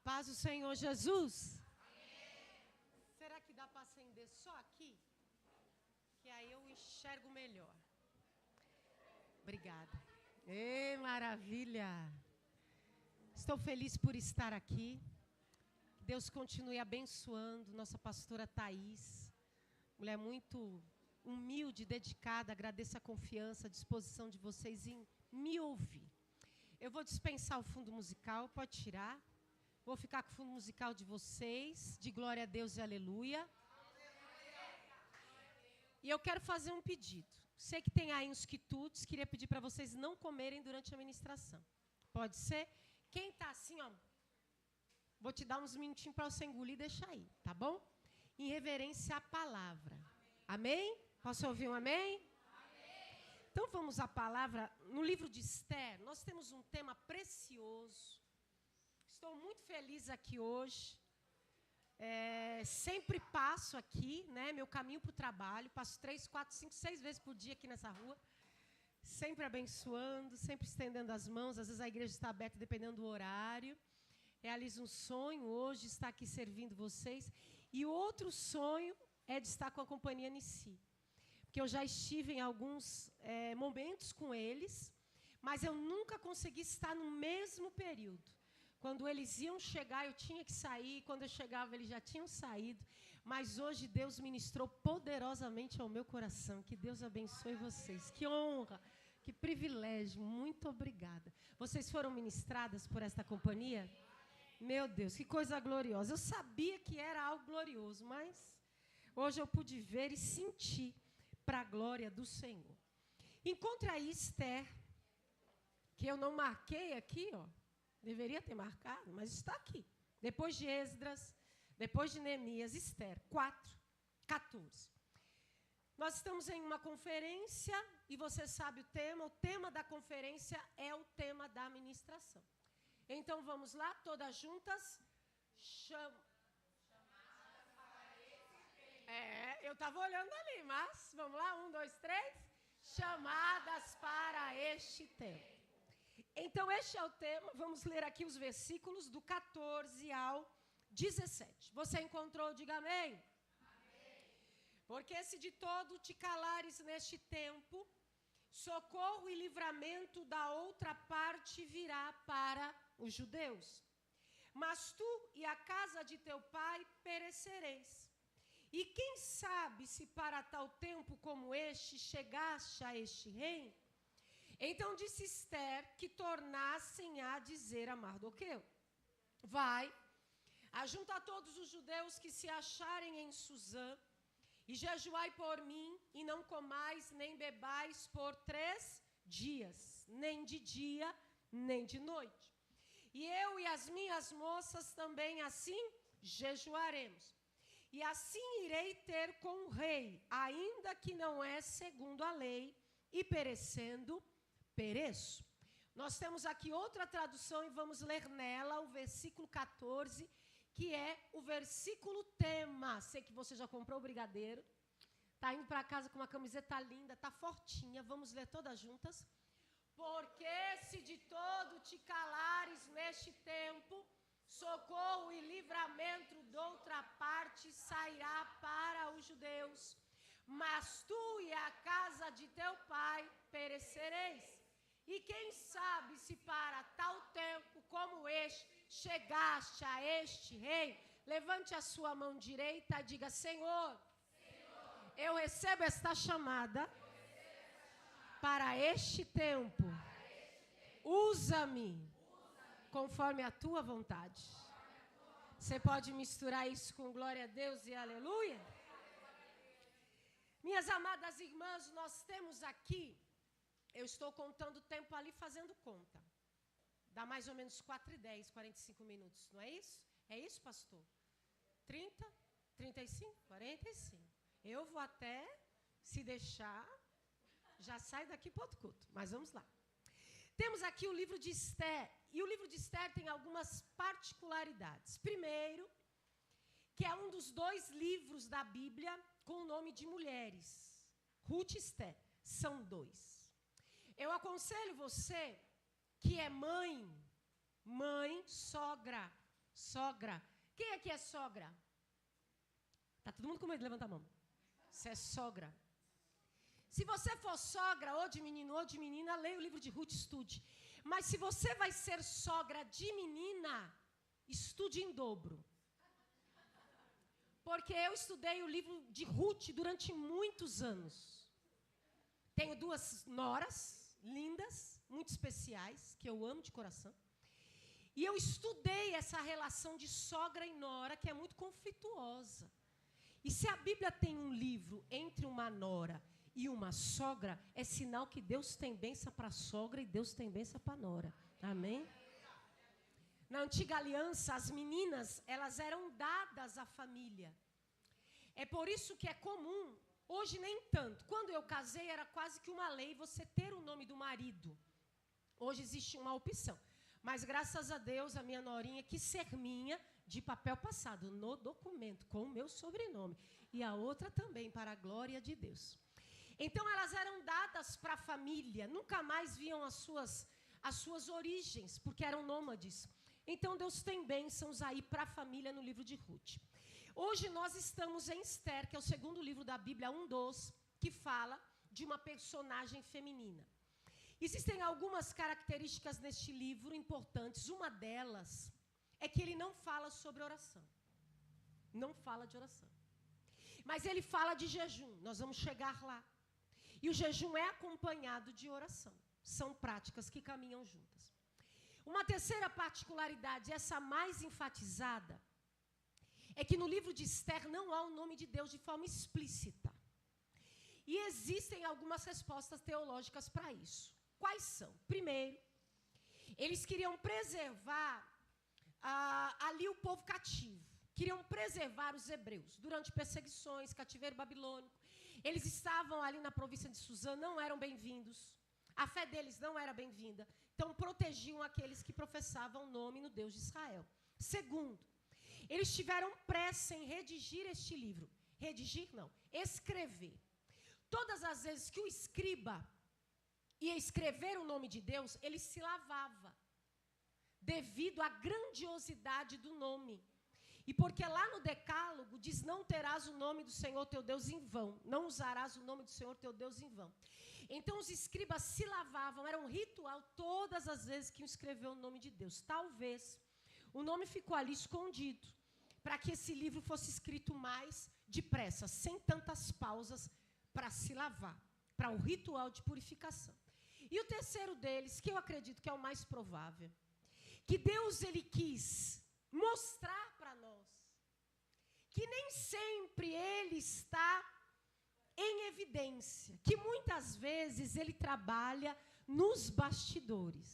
Paz do Senhor Jesus. Amém. Será que dá para acender só aqui? Que aí eu enxergo melhor. Obrigada. Maravilha. Estou feliz por estar aqui. Que Deus continue abençoando nossa pastora Thaís. Mulher muito humilde, dedicada. Agradeço a confiança, a disposição de vocês em me ouvir. Eu vou dispensar o fundo musical, pode tirar. Vou ficar com o fundo musical de vocês, de glória a Deus e aleluia. E eu quero fazer um pedido. Sei que tem aí uns quitutes, queria pedir para vocês não comerem durante a ministração. Pode ser? Quem está assim, ó, vou te dar uns minutinhos para você engolir e deixar aí, tá bom? Em reverência à palavra. Amém? Posso ouvir um amém? Amém. Então vamos à palavra. No livro de Esther, nós temos um tema precioso. Estou muito feliz aqui hoje. Sempre passo aqui, né, meu caminho para o trabalho. Passo 3, 4, 5, 6 vezes por dia aqui nessa rua. Sempre abençoando, sempre estendendo as mãos. Às vezes a igreja está aberta dependendo do horário. Realizo um sonho hoje, estar aqui servindo vocês. E outro sonho é de estar com a companhia Nissi. Porque eu já estive em alguns momentos com eles, mas eu nunca consegui estar no mesmo período. Quando eles iam chegar, eu tinha que sair. Quando eu chegava, eles já tinham saído. Mas hoje Deus ministrou poderosamente ao meu coração. Que Deus abençoe vocês. Que honra, que privilégio. Muito obrigada. Vocês foram ministradas por esta companhia? Meu Deus, que coisa gloriosa. Eu sabia que era algo glorioso, mas hoje eu pude ver e sentir para a glória do Senhor. Encontre aí Esther, que eu não marquei aqui, ó. Deveria ter marcado, mas está aqui. Depois de Esdras, depois de Neemias, Esther, 4:14. Nós estamos em uma conferência e você sabe o tema da conferência é o tema da ministração. Então vamos lá, todas juntas. Eu estava olhando ali, mas vamos lá, 1, 2, 3. Chamadas para este tempo. Então, este é o tema. Vamos ler aqui os versículos do 14 ao 17. Você encontrou? Diga amém. Amém. Porque se de todo te calares neste tempo, socorro e livramento da outra parte virá para os judeus. Mas tu e a casa de teu pai perecereis. E quem sabe se para tal tempo como este chegaste a este reino? Então disse Esther que tornassem a dizer a Mardoqueu: vai, ajunta todos os judeus que se acharem em Suzã, e jejuai por mim, e não comais nem bebais por 3 dias, nem de dia, nem de noite. E eu e as minhas moças também assim jejuaremos. E assim irei ter com o rei, ainda que não é segundo a lei, e perecendo, pereço. Nós temos aqui outra tradução e vamos ler nela o versículo 14, que é o versículo tema. Sei que você já comprou o brigadeiro, está indo para casa com uma camiseta linda, está fortinha. Vamos ler todas juntas. Porque se de todo te calares neste tempo, socorro e livramento de outra parte sairá para os judeus. Mas tu e a casa de teu pai perecereis. E quem sabe se para tal tempo como este chegaste a este reino? Levante a sua mão direita e diga: Senhor, eu recebo esta chamada para este tempo. Usa-me conforme a tua vontade. Você pode misturar isso com glória a Deus e aleluia? Minhas amadas irmãs, nós temos aqui, eu estou contando o tempo ali fazendo conta. Dá mais ou menos 4:10, 45 minutos, não é isso? É isso, pastor? 30, 35, 45. Eu vou até, se deixar, já sai daqui para outro culto, mas vamos lá. Temos aqui o livro de Esther, e o livro de Esther tem algumas particularidades. Primeiro, que é um dos 2 livros da Bíblia com o nome de mulheres. Ruth e Esther, são 2. Eu aconselho você que é mãe, sogra, Sogra. Quem aqui é sogra? Tá todo mundo com medo de levantar a mão. Você é sogra. Se você for sogra, ou de menino ou de menina, leia o livro de Ruth, estude. Mas se você vai ser sogra de menina, estude em dobro. Porque eu estudei o livro de Ruth durante muitos anos. Tenho 2 noras lindas, muito especiais, que eu amo de coração. E eu estudei essa relação de sogra e nora, que é muito conflituosa. E se a Bíblia tem um livro entre uma nora e uma sogra, é sinal que Deus tem bênção para a sogra e Deus tem bênção para a nora. Amém? Na antiga aliança, as meninas, elas eram dadas à família. É por isso que é comum, hoje nem tanto. Quando eu casei, era quase que uma lei você ter o nome do marido. Hoje existe uma opção. Mas graças a Deus, a minha norinha quis ser minha de papel passado, no documento, com o meu sobrenome. E a outra também, para a glória de Deus. Então, elas eram dadas para a família, nunca mais viam as suas origens, porque eram nômades. Então, Deus tem bênçãos aí para a família no livro de Ruth. Hoje nós estamos em Esther, que é o segundo livro da Bíblia, um dos, que fala de uma personagem feminina. Existem algumas características neste livro importantes. Uma delas é que ele não fala sobre oração. Não fala de oração. Mas ele fala de jejum. Nós vamos chegar lá. E o jejum é acompanhado de oração. São práticas que caminham juntas. Uma terceira particularidade, essa mais enfatizada, é que no livro de Esther não há o nome de Deus de forma explícita. E existem algumas respostas teológicas para isso. Quais são? Primeiro, eles queriam preservar ali o povo cativo. Queriam preservar os hebreus durante perseguições, cativeiro babilônico. Eles estavam ali na província de Suzã, não eram bem-vindos. A fé deles não era bem-vinda. Então, protegiam aqueles que professavam o nome no Deus de Israel. Segundo, eles tiveram pressa em redigir este livro. Redigir, não. Escrever. Todas as vezes que o escriba ia escrever o nome de Deus, ele se lavava, devido à grandiosidade do nome. E porque lá no Decálogo diz, não terás o nome do Senhor teu Deus em vão, não usarás o nome do Senhor teu Deus em vão. Então os escribas se lavavam, era um ritual todas as vezes que iam escrever o nome de Deus. Talvez o nome ficou ali escondido, para que esse livro fosse escrito mais depressa, sem tantas pausas para se lavar, para o ritual de purificação. E o terceiro deles, que eu acredito que é o mais provável, que Deus ele quis mostrar para nós que nem sempre ele está em evidência, que muitas vezes ele trabalha nos bastidores,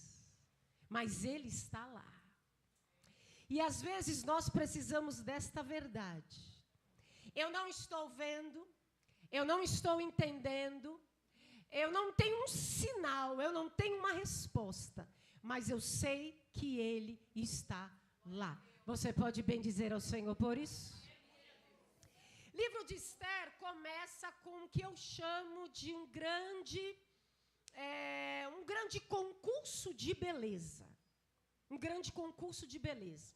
mas ele está lá. E às vezes nós precisamos desta verdade. Eu não estou vendo, eu não estou entendendo, eu não tenho um sinal, eu não tenho uma resposta, mas eu sei que ele está lá. Você pode bem dizer ao Senhor por isso? Livro de Esther começa com o que eu chamo de um grande concurso de beleza. Um grande concurso de beleza.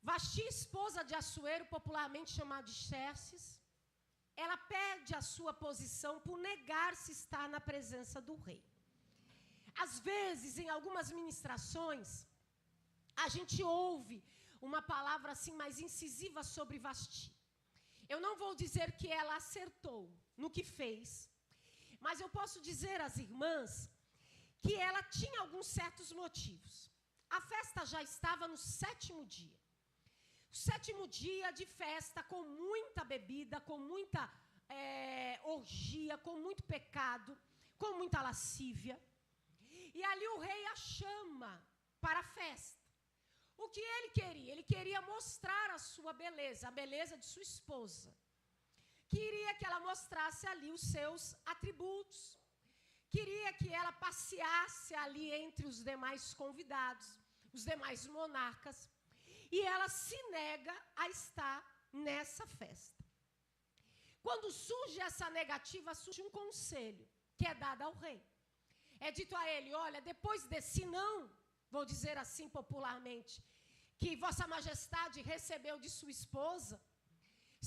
Vasti, esposa de Assuero, popularmente chamada de Xerxes, ela perde a sua posição por negar-se estar na presença do rei. Às vezes, em algumas ministrações, a gente ouve uma palavra assim mais incisiva sobre Vasti. Eu não vou dizer que ela acertou no que fez, mas eu posso dizer às irmãs que ela tinha alguns certos motivos. A festa já estava no 7º dia. O 7º dia de festa, com muita bebida, com muita orgia, com muito pecado, com muita lascívia. E ali o rei a chama para a festa. O que ele queria? Ele queria mostrar a sua beleza, a beleza de sua esposa. Queria que ela mostrasse ali os seus atributos. Queria que ela passeasse ali entre os demais convidados, os demais monarcas. E ela se nega a estar nessa festa. Quando surge essa negativa, surge um conselho que é dado ao rei. É dito a ele, olha, depois desse não, vou dizer assim popularmente, que Vossa Majestade recebeu de sua esposa,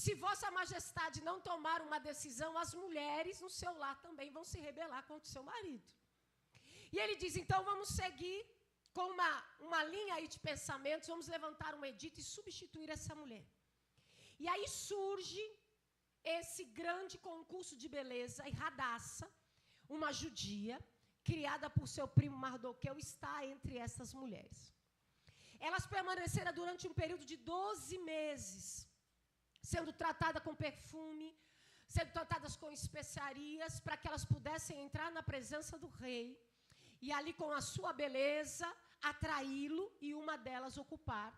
se Vossa Majestade não tomar uma decisão, as mulheres no seu lar também vão se rebelar contra o seu marido. E ele diz, então vamos seguir com uma linha aí de pensamentos, vamos levantar um edito e substituir essa mulher. E aí surge esse grande concurso de beleza, e Radassa, uma judia, criada por seu primo Mardoqueu, está entre essas mulheres. Elas permaneceram durante um período de 12 meses, sendo tratadas com perfume, sendo tratadas com especiarias, para que elas pudessem entrar na presença do rei, e ali com a sua beleza, atraí-lo, e uma delas ocupar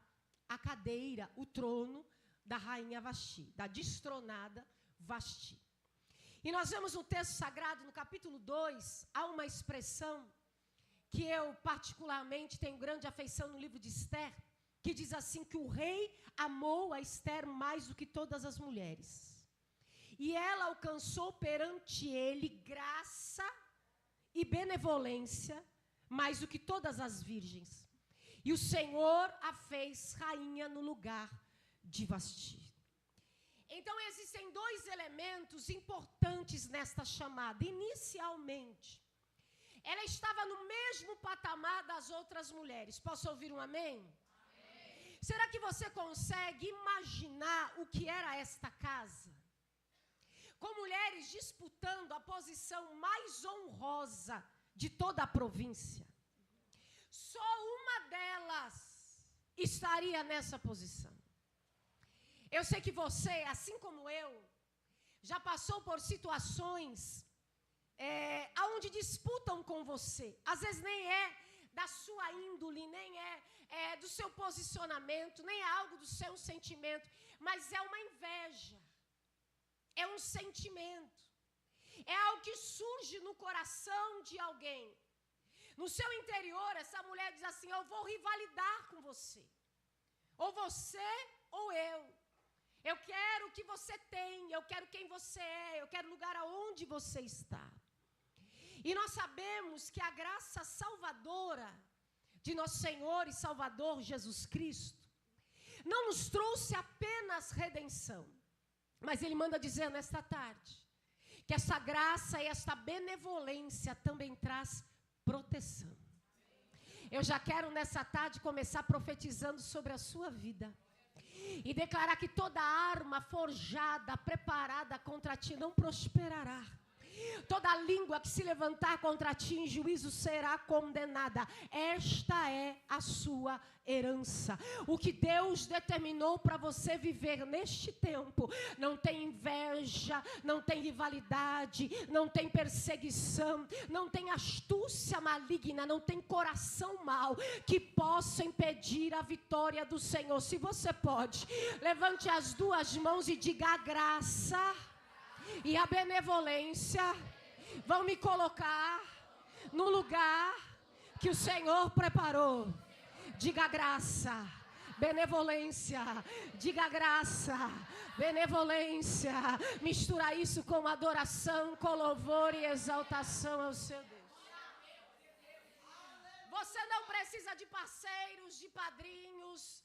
a cadeira, o trono da rainha Vasti, da destronada Vasti. E nós vemos no texto sagrado, no capítulo 2, há uma expressão que eu particularmente tenho grande afeição no livro de Esther, que diz assim, que o rei amou a Esther mais do que todas as mulheres. E ela alcançou perante ele graça e benevolência mais do que todas as virgens. E o Senhor a fez rainha no lugar de Vasti. Então existem dois elementos importantes nesta chamada. Inicialmente, ela estava no mesmo patamar das outras mulheres. Posso ouvir um amém? Amém. Será que você consegue imaginar o que era esta casa? Com mulheres disputando a posição mais honrosa de toda a província. Só uma delas estaria nessa posição. Eu sei que você, assim como eu, já passou por situações onde disputam com você. Às vezes nem é da sua índole, nem é do seu posicionamento, nem é algo do seu sentimento, mas é uma inveja, é um sentimento, é algo que surge no coração de alguém. No seu interior, essa mulher diz assim, eu vou rivalidar com você, ou você ou eu. Eu quero o que você tem, eu quero quem você é, eu quero o lugar aonde você está. E nós sabemos que a graça salvadora de nosso Senhor e Salvador Jesus Cristo não nos trouxe apenas redenção, mas Ele manda dizer nesta tarde que essa graça e essa benevolência também traz proteção. Eu já quero nessa tarde começar profetizando sobre a sua vida e declarar que toda arma forjada, preparada contra ti não prosperará. Toda língua que se levantar contra ti em juízo será condenada. Esta é a sua herança. O que Deus determinou para você viver neste tempo, não tem inveja, não tem rivalidade, não tem perseguição, não tem astúcia maligna, não tem coração mau que possa impedir a vitória do Senhor. Se você pode, levante as duas mãos e diga: a graça e a benevolência vão me colocar no lugar que o Senhor preparou. Diga graça, benevolência, diga graça, benevolência. Mistura isso com adoração, com louvor e exaltação ao seu Deus. Você não precisa de parceiros, de padrinhos,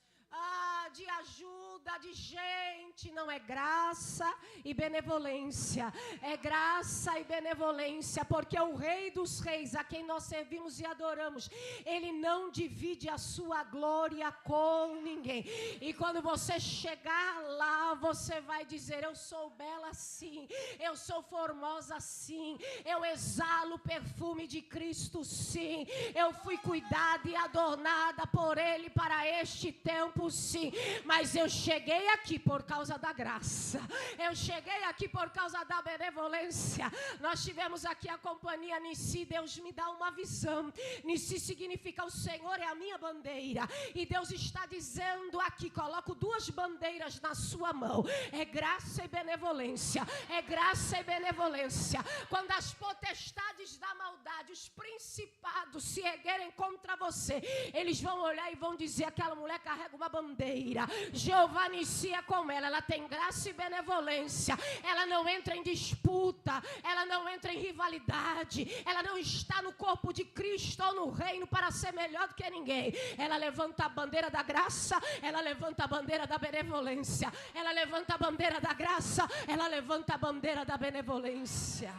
de ajuda, de gente. Não, é graça e benevolência. É graça e benevolência, porque o Rei dos Reis, a quem nós servimos e adoramos, Ele não divide a sua glória com ninguém. E quando você chegar lá, você vai dizer: eu sou bela sim, eu sou formosa sim, eu exalo o perfume de Cristo sim, eu fui cuidada e adornada por Ele para este tempo sim, mas eu cheguei aqui por causa da graça, eu cheguei aqui por causa da benevolência. Nós tivemos aqui a companhia Nissi. Deus me dá uma visão. Nissi significa o Senhor é a minha bandeira, e Deus está dizendo aqui: coloco duas bandeiras na sua mão, é graça e benevolência, é graça e benevolência. Quando as potestades da maldade, os principados se erguerem contra você, eles vão olhar e vão dizer: aquela mulher carrega uma bandeira, ira. Jeová inicia com ela tem graça e benevolência. Ela não entra em disputa, ela não entra em rivalidade, ela não está no corpo de Cristo ou no reino para ser melhor do que ninguém. Ela levanta a bandeira da graça, ela levanta a bandeira da benevolência, ela levanta a bandeira da graça, ela levanta a bandeira da benevolência.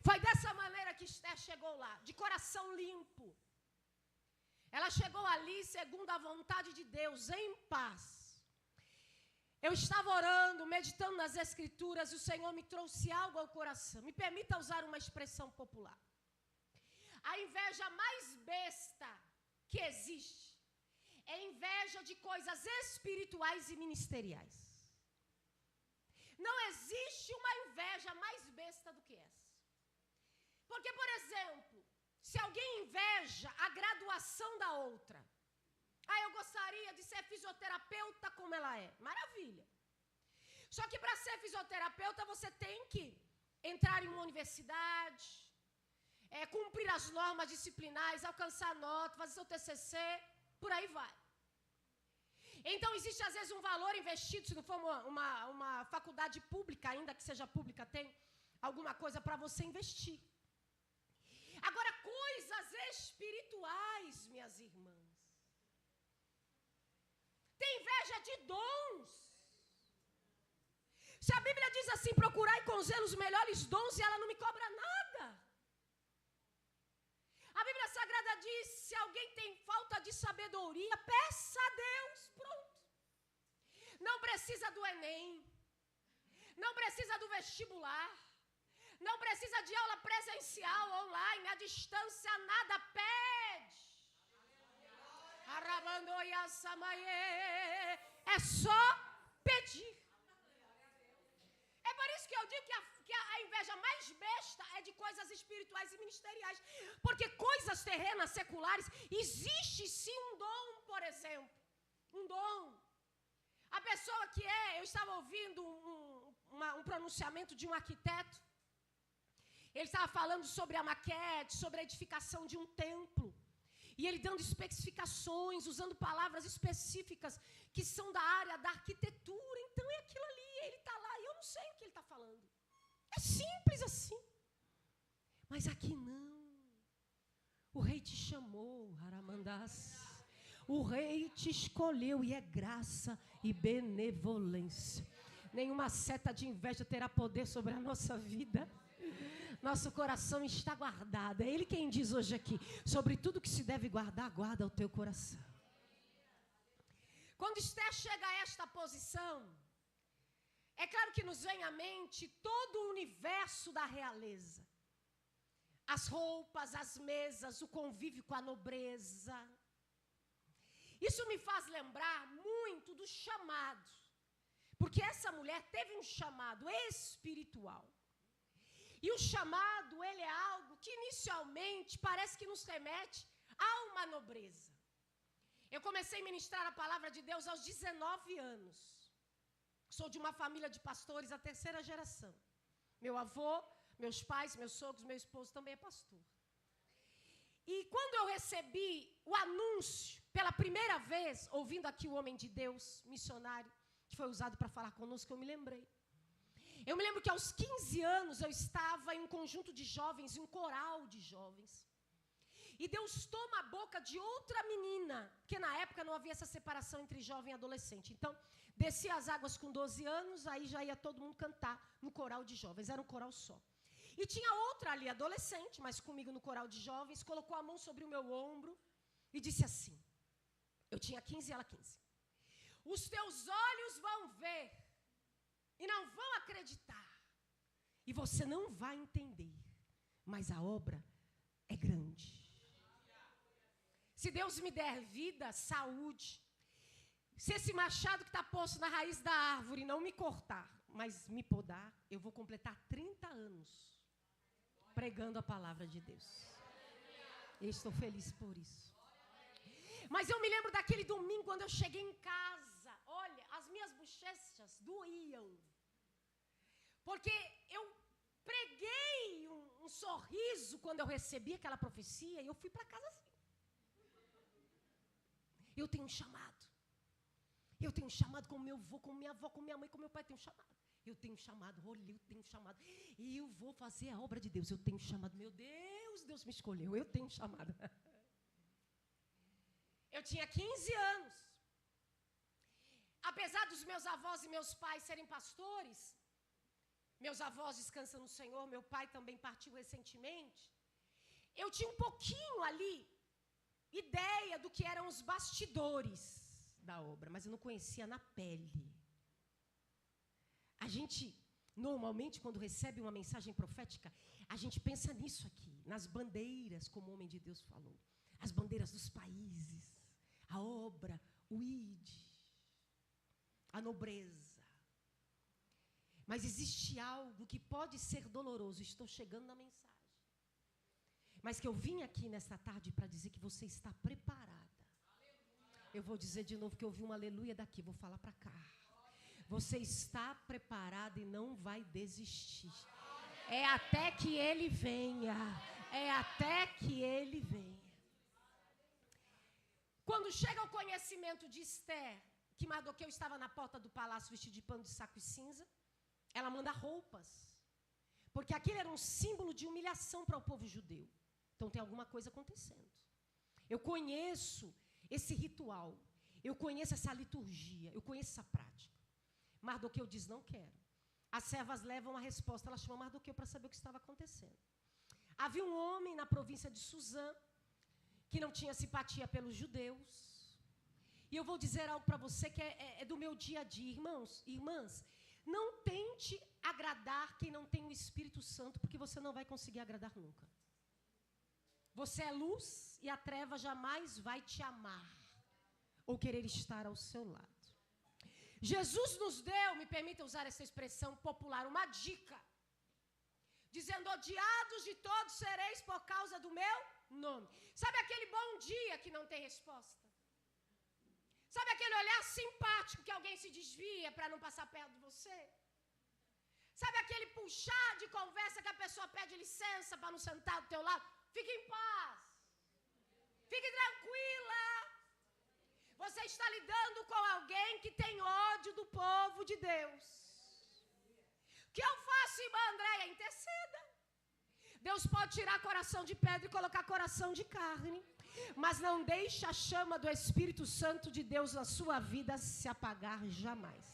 Foi dessa maneira que Esther chegou lá, de coração limpo. Ela chegou ali segundo a vontade de Deus, em paz. Eu estava orando, meditando nas Escrituras, e o Senhor me trouxe algo ao coração. Me permita usar uma expressão popular. A inveja mais besta que existe é inveja de coisas espirituais e ministeriais. Não existe uma inveja mais besta do que essa. Porque, por exemplo, se alguém inveja a graduação da outra, eu gostaria de ser fisioterapeuta como ela é. Maravilha. Só que para ser fisioterapeuta você tem que entrar em uma universidade, cumprir as normas disciplinares, alcançar nota, fazer seu TCC, por aí vai. Então existe às vezes um valor investido, se não for uma faculdade pública, ainda que seja pública, tem alguma coisa para você investir. Agora, coisas espirituais, minhas irmãs. Tem inveja de dons. Se a Bíblia diz assim, procurai com zelo os melhores dons e ela não me cobra nada. A Bíblia Sagrada diz, se alguém tem falta de sabedoria, peça a Deus, pronto. Não precisa do Enem, não precisa do vestibular, não precisa de aula presencial, online, à distância, nada pede. É só pedir. É por isso que eu digo que a inveja mais besta é de coisas espirituais e ministeriais. Porque coisas terrenas, seculares, existe sim um dom, por exemplo. Um dom. A pessoa que eu estava ouvindo um pronunciamento de um arquiteto. Ele estava falando sobre a maquete, sobre a edificação de um templo. E ele dando especificações, usando palavras específicas que são da área da arquitetura. Então é aquilo ali, ele está lá e eu não sei o que ele está falando. É simples assim. Mas aqui não. O rei te chamou, Haramandás. O rei te escolheu e é graça e benevolência. Nenhuma seta de inveja terá poder sobre a nossa vida. Nosso coração está guardado. É Ele quem diz hoje aqui, sobre tudo que se deve guardar, guarda o teu coração. Quando Esther chega a esta posição, é claro que nos vem à mente todo o universo da realeza. As roupas, as mesas, o convívio com a nobreza. Isso me faz lembrar muito do chamado. Porque essa mulher teve um chamado espiritual. E o chamado, ele é algo que inicialmente parece que nos remete a uma nobreza. Eu comecei a ministrar a palavra de Deus aos 19 anos. Sou de uma família de pastores, a terceira geração. Meu avô, meus pais, meus sogros, meu esposo também é pastor. E quando eu recebi o anúncio, pela primeira vez, ouvindo aqui o homem de Deus, missionário, que foi usado para falar conosco, eu me lembrei. Eu me lembro que aos 15 anos eu estava em um conjunto de jovens, em um coral de jovens. E Deus toma a boca de outra menina, porque na época não havia essa separação entre jovem e adolescente. Então, descia as águas com 12 anos, aí já ia todo mundo cantar no coral de jovens, era um coral só. E tinha outra ali, adolescente, mas comigo no coral de jovens, colocou a mão sobre o meu ombro e disse assim, eu tinha 15 e ela 15. Os teus olhos vão ver e não vão acreditar. E você não vai entender, mas a obra é grande. Se Deus me der vida, saúde, se esse machado que está posto na raiz da árvore não me cortar, mas me podar, eu vou completar 30 anos pregando a palavra de Deus. Eu estou feliz por isso. Mas eu me lembro daquele domingo quando eu cheguei em casa. Olha, as minhas bochechas doíam. Porque eu preguei um sorriso quando eu recebi aquela profecia e eu fui para casa assim. Eu tenho um chamado. Eu tenho um chamado com meu avô, com minha avó, com minha mãe, com meu pai, tenho um chamado. Eu tenho um chamado, olha, eu tenho um chamado. E eu vou fazer a obra de Deus. Eu tenho um chamado. Meu Deus, Deus me escolheu. Eu tenho um chamado. Eu tinha 15 anos. Apesar dos meus avós e meus pais serem pastores, meus avós descansam no Senhor, meu pai também partiu recentemente, eu tinha um pouquinho ali, ideia do que eram os bastidores da obra, mas eu não conhecia na pele. A gente, normalmente, quando recebe uma mensagem profética, a gente pensa nisso aqui, nas bandeiras, como o homem de Deus falou, as bandeiras dos países, a obra, o ID, a nobreza. Mas existe algo que pode ser doloroso, estou chegando na mensagem, mas que eu vim aqui nesta tarde para dizer que você está preparada. Eu vou dizer de novo que eu ouvi um aleluia daqui, vou falar para cá. Você está preparada e não vai desistir. É até que ele venha. É até que ele venha. Quando chega o conhecimento de Esther, que Mardoqueu estava na porta do palácio vestido de pano de saco e cinza, ela manda roupas. Porque aquilo era um símbolo de humilhação para o povo judeu. Então tem alguma coisa acontecendo. Eu conheço esse ritual. Eu conheço essa liturgia. Eu conheço essa prática. Mardoqueu diz, não quero. As servas levam a resposta, ela chama Mardoqueu para saber o que estava acontecendo. Havia um homem na província de Suzã, que não tinha simpatia pelos judeus. E eu vou dizer algo para você que é do meu dia a dia, irmãos, irmãs, não tente agradar quem não tem o Espírito Santo, porque você não vai conseguir agradar nunca. Você é luz e a treva jamais vai te amar ou querer estar ao seu lado. Jesus nos deu, me permita usar essa expressão popular, uma dica, dizendo, odiados de todos sereis por causa do meu nome. Sabe aquele bom dia que não tem resposta? Sabe aquele olhar simpático que alguém se desvia para não passar perto de você? Sabe aquele puxar de conversa que a pessoa pede licença para não sentar do teu lado? Fique em paz. Fique tranquila. Você está lidando com alguém que tem ódio do povo de Deus. O que eu faço, irmã Andréia? Interceda. Deus pode tirar coração de pedra e colocar coração de carne. Mas não deixe a chama do Espírito Santo de Deus na sua vida se apagar jamais.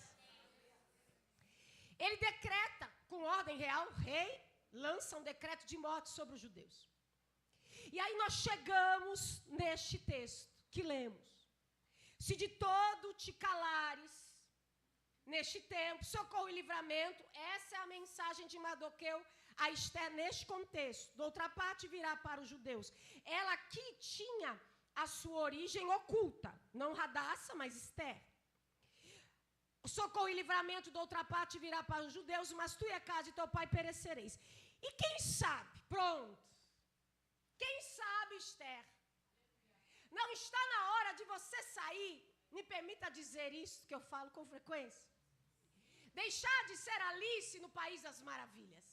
Ele decreta, com ordem real, o rei lança um decreto de morte sobre os judeus. E aí nós chegamos neste texto que lemos. Se de todo te calares, neste tempo, socorro e livramento, essa é a mensagem de Mardoqueu a Esther neste contexto. De outra parte virá para os judeus. Ela aqui tinha a sua origem oculta, não Radassa, mas Esther. Socorro e livramento, de outra parte virá para os judeus, mas tu e a casa de teu pai perecereis. E quem sabe, pronto, quem sabe, Esther, não está na hora de você sair, me permita dizer isso que eu falo com frequência, deixar de ser Alice no País das Maravilhas.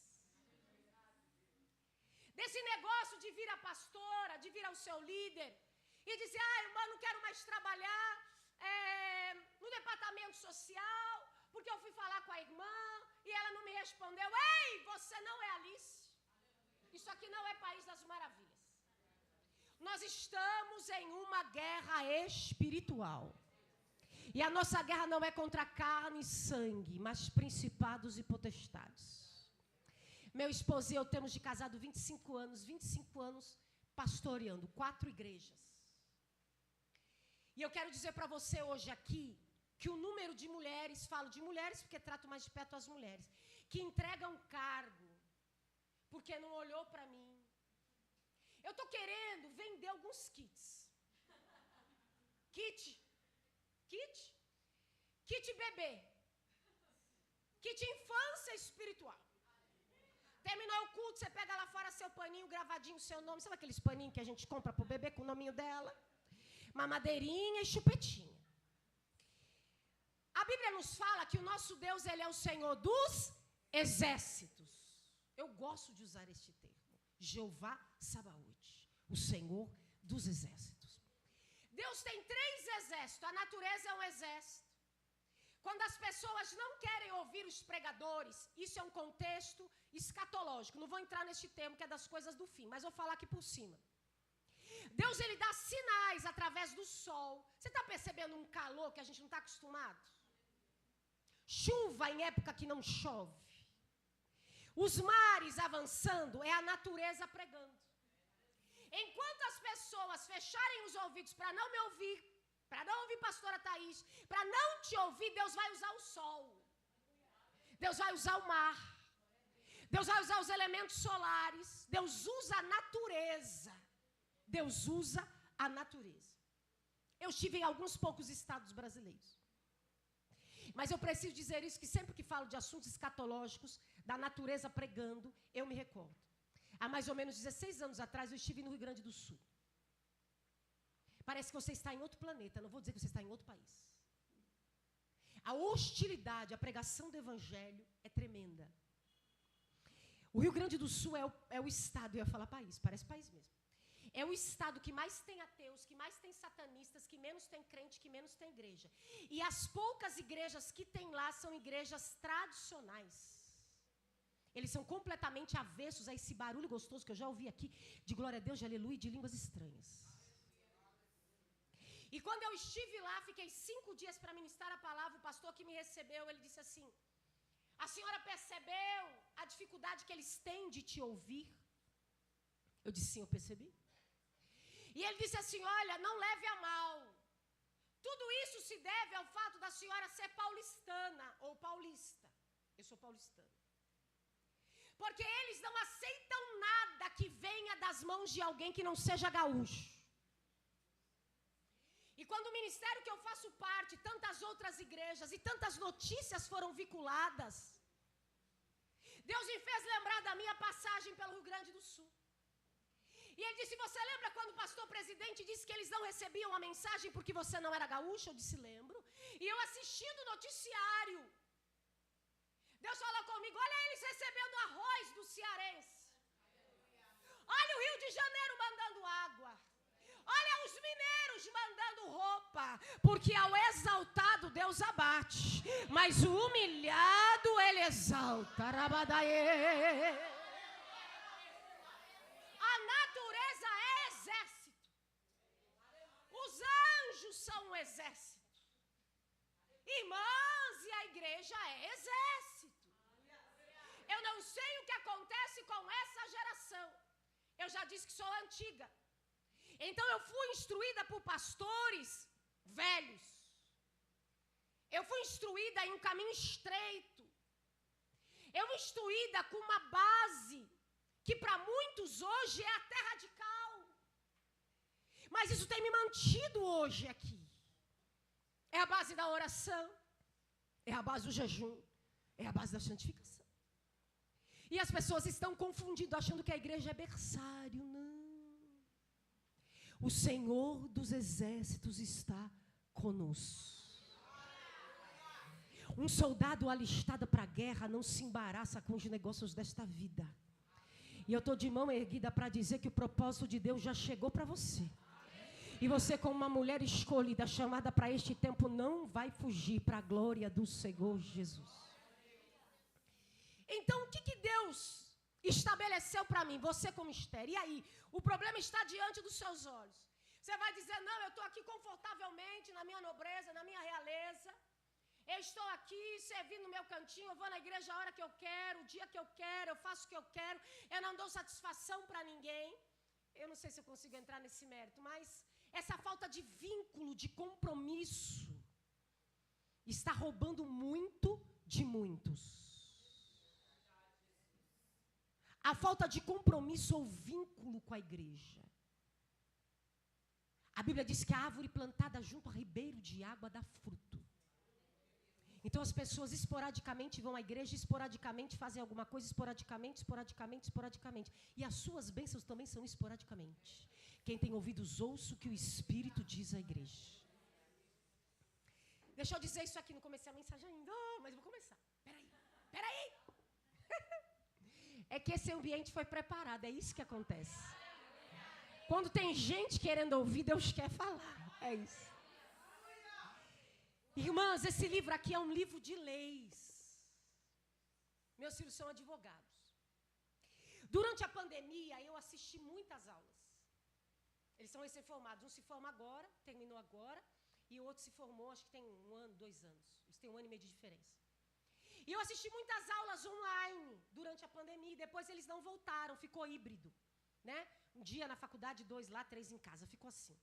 Desse negócio de vir a pastora, de vir ao seu líder e dizer, irmã, não quero mais trabalhar no departamento social, porque eu fui falar com a irmã e ela não me respondeu. Ei, você não é Alice. Isso aqui não é País das Maravilhas. Nós estamos em uma guerra espiritual. E a nossa guerra não é contra carne e sangue, mas principados e potestades. Meu esposo e eu temos de casado 25 anos pastoreando 4 igrejas. E eu quero dizer para você hoje aqui, que o número de mulheres, falo de mulheres porque trato mais de perto as mulheres, que entregam cargo, porque não olhou para mim. Eu estou querendo vender alguns kits. Kit bebê. Kit infância espiritual. Terminou o culto, você pega lá fora seu paninho, gravadinho, seu nome. Sabe aqueles paninhos que a gente compra pro bebê com o nominho dela? Mamadeirinha e chupetinha. A Bíblia nos fala que o nosso Deus, Ele é o Senhor dos exércitos. Eu gosto de usar este termo. Jeová Sabaoth, o Senhor dos exércitos. Deus tem 3 exércitos. A natureza é um exército. Quando as pessoas não querem ouvir os pregadores, isso é um contexto escatológico. Não vou entrar neste termo que é das coisas do fim, mas vou falar aqui por cima. Deus, ele dá sinais através do sol. Você está percebendo um calor que a gente não está acostumado? Chuva em época que não chove. Os mares avançando, é a natureza pregando. Enquanto as pessoas fecharem os ouvidos para não me ouvir, para não ouvir pastora Thaís, para não te ouvir, Deus vai usar o sol. Deus vai usar o mar. Deus vai usar os elementos solares. Deus usa a natureza. Deus usa a natureza. Eu estive em alguns poucos estados brasileiros. Mas eu preciso dizer isso, que sempre que falo de assuntos escatológicos, da natureza pregando, eu me recordo. Há mais ou menos 16 anos atrás, eu estive no Rio Grande do Sul. Parece que você está em outro planeta, não vou dizer que você está em outro país. A hostilidade, a pregação do evangelho é tremenda. O Rio Grande do Sul é o estado, eu ia falar país, parece país mesmo. É o estado que mais tem ateus, que mais tem satanistas, que menos tem crente, que menos tem igreja. E as poucas igrejas que tem lá são igrejas tradicionais. Eles são completamente avessos a esse barulho gostoso que eu já ouvi aqui, de glória a Deus, de aleluia, de línguas estranhas. E quando eu estive lá, fiquei 5 dias para ministrar a palavra, o pastor que me recebeu, ele disse assim: a senhora percebeu a dificuldade que eles têm de te ouvir? Eu disse, sim, eu percebi. E ele disse assim, olha, não leve a mal. Tudo isso se deve ao fato da senhora ser paulistana ou paulista. Eu sou paulistana. Porque eles não aceitam nada que venha das mãos de alguém que não seja gaúcho. E quando o ministério que eu faço parte, tantas outras igrejas e tantas notícias foram vinculadas, Deus me fez lembrar da minha passagem pelo Rio Grande do Sul. E ele disse, você lembra quando o pastor presidente disse que eles não recebiam a mensagem porque você não era gaúcho? Eu disse, lembro. E eu assistindo o noticiário, Deus falou comigo, olha eles recebendo arroz do cearense. Olha o Rio de Janeiro mandando água. Olha os mineiros mandando roupa. Porque ao exaltado Deus abate, mas o humilhado ele exalta. Arabadaê. A natureza é exército. Os anjos são um exército. Irmãs, e a igreja é exército. Eu não sei o que acontece com essa geração. Eu já disse que sou antiga. Então eu fui instruída por pastores velhos. Eu fui instruída em um caminho estreito. Eu fui instruída com uma base que para muitos hoje é até radical. Mas isso tem me mantido hoje aqui. É a base da oração, é a base do jejum, é a base da santificação. E as pessoas estão confundindo, achando que a igreja é berçário. Não. O Senhor dos exércitos está conosco. Um soldado alistado para a guerra não se embaraça com os negócios desta vida. E eu estou de mão erguida para dizer que o propósito de Deus já chegou para você. E você, como uma mulher escolhida, chamada para este tempo, não vai fugir para a glória do Senhor Jesus. Então, o que Deus estabeleceu para mim? Você como Esther. E aí? O problema está diante dos seus olhos. Você vai dizer, não, eu estou aqui confortavelmente, na minha nobreza, na minha realeza. Eu estou aqui servindo no meu cantinho, eu vou na igreja a hora que eu quero, o dia que eu quero, eu faço o que eu quero, eu não dou satisfação para ninguém. Eu não sei se eu consigo entrar nesse mérito, mas essa falta de vínculo, de compromisso, está roubando muito de muitos. A falta de compromisso ou vínculo com a igreja. A Bíblia diz que a árvore plantada junto a ribeiro de água dá fruto. Então as pessoas esporadicamente vão à igreja, esporadicamente fazem alguma coisa, esporadicamente. E as suas bênçãos também são esporadicamente. Quem tem ouvidos, ouça o que o Espírito diz à igreja. Deixa eu dizer isso aqui, não comecei a mensagem ainda, mas vou começar. Peraí. É que esse ambiente foi preparado, é isso que acontece. Quando tem gente querendo ouvir, Deus quer falar, é isso. Irmãs, esse livro aqui é um livro de leis. Meus filhos são advogados. Durante a pandemia, eu assisti muitas aulas. Eles são recém-formados. Um se forma agora, terminou agora, e o outro se formou, acho que tem 1 ano, 2 anos. Eles têm 1 ano e meio de diferença. E eu assisti muitas aulas online durante a pandemia, e depois eles não voltaram, ficou híbrido, né? Um dia na faculdade, 2 lá, 3 em casa, ficou assim.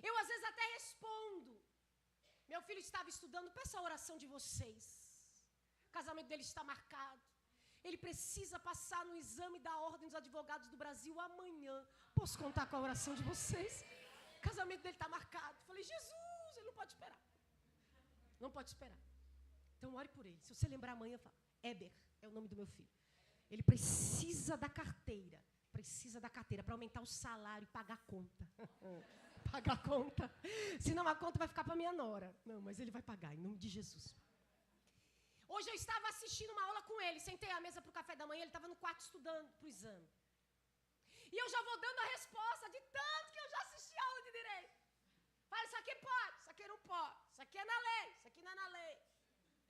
Eu, às vezes, até respondo. Meu filho estava estudando, peça a oração de vocês. O casamento dele está marcado. Ele precisa passar no exame da Ordem dos Advogados do Brasil amanhã. Posso contar com a oração de vocês? O casamento dele está marcado. Falei, Jesus, ele não pode esperar. Não pode esperar. Então, ore por ele. Se você lembrar amanhã, fala, Éber é o nome do meu filho. Ele precisa da carteira. Precisa da carteira para aumentar o salário e pagar a conta. Pagar a conta. Senão a conta vai ficar para minha nora. Não, mas ele vai pagar, em nome de Jesus. Hoje eu estava assistindo uma aula com ele. Sentei à mesa para o café da manhã. Ele estava no quarto estudando para o exame. E eu já vou dando a resposta de tanto que eu já assisti a aula de direito. Fala, isso aqui pode, isso aqui não pode. Isso aqui é na lei, isso aqui não é na lei.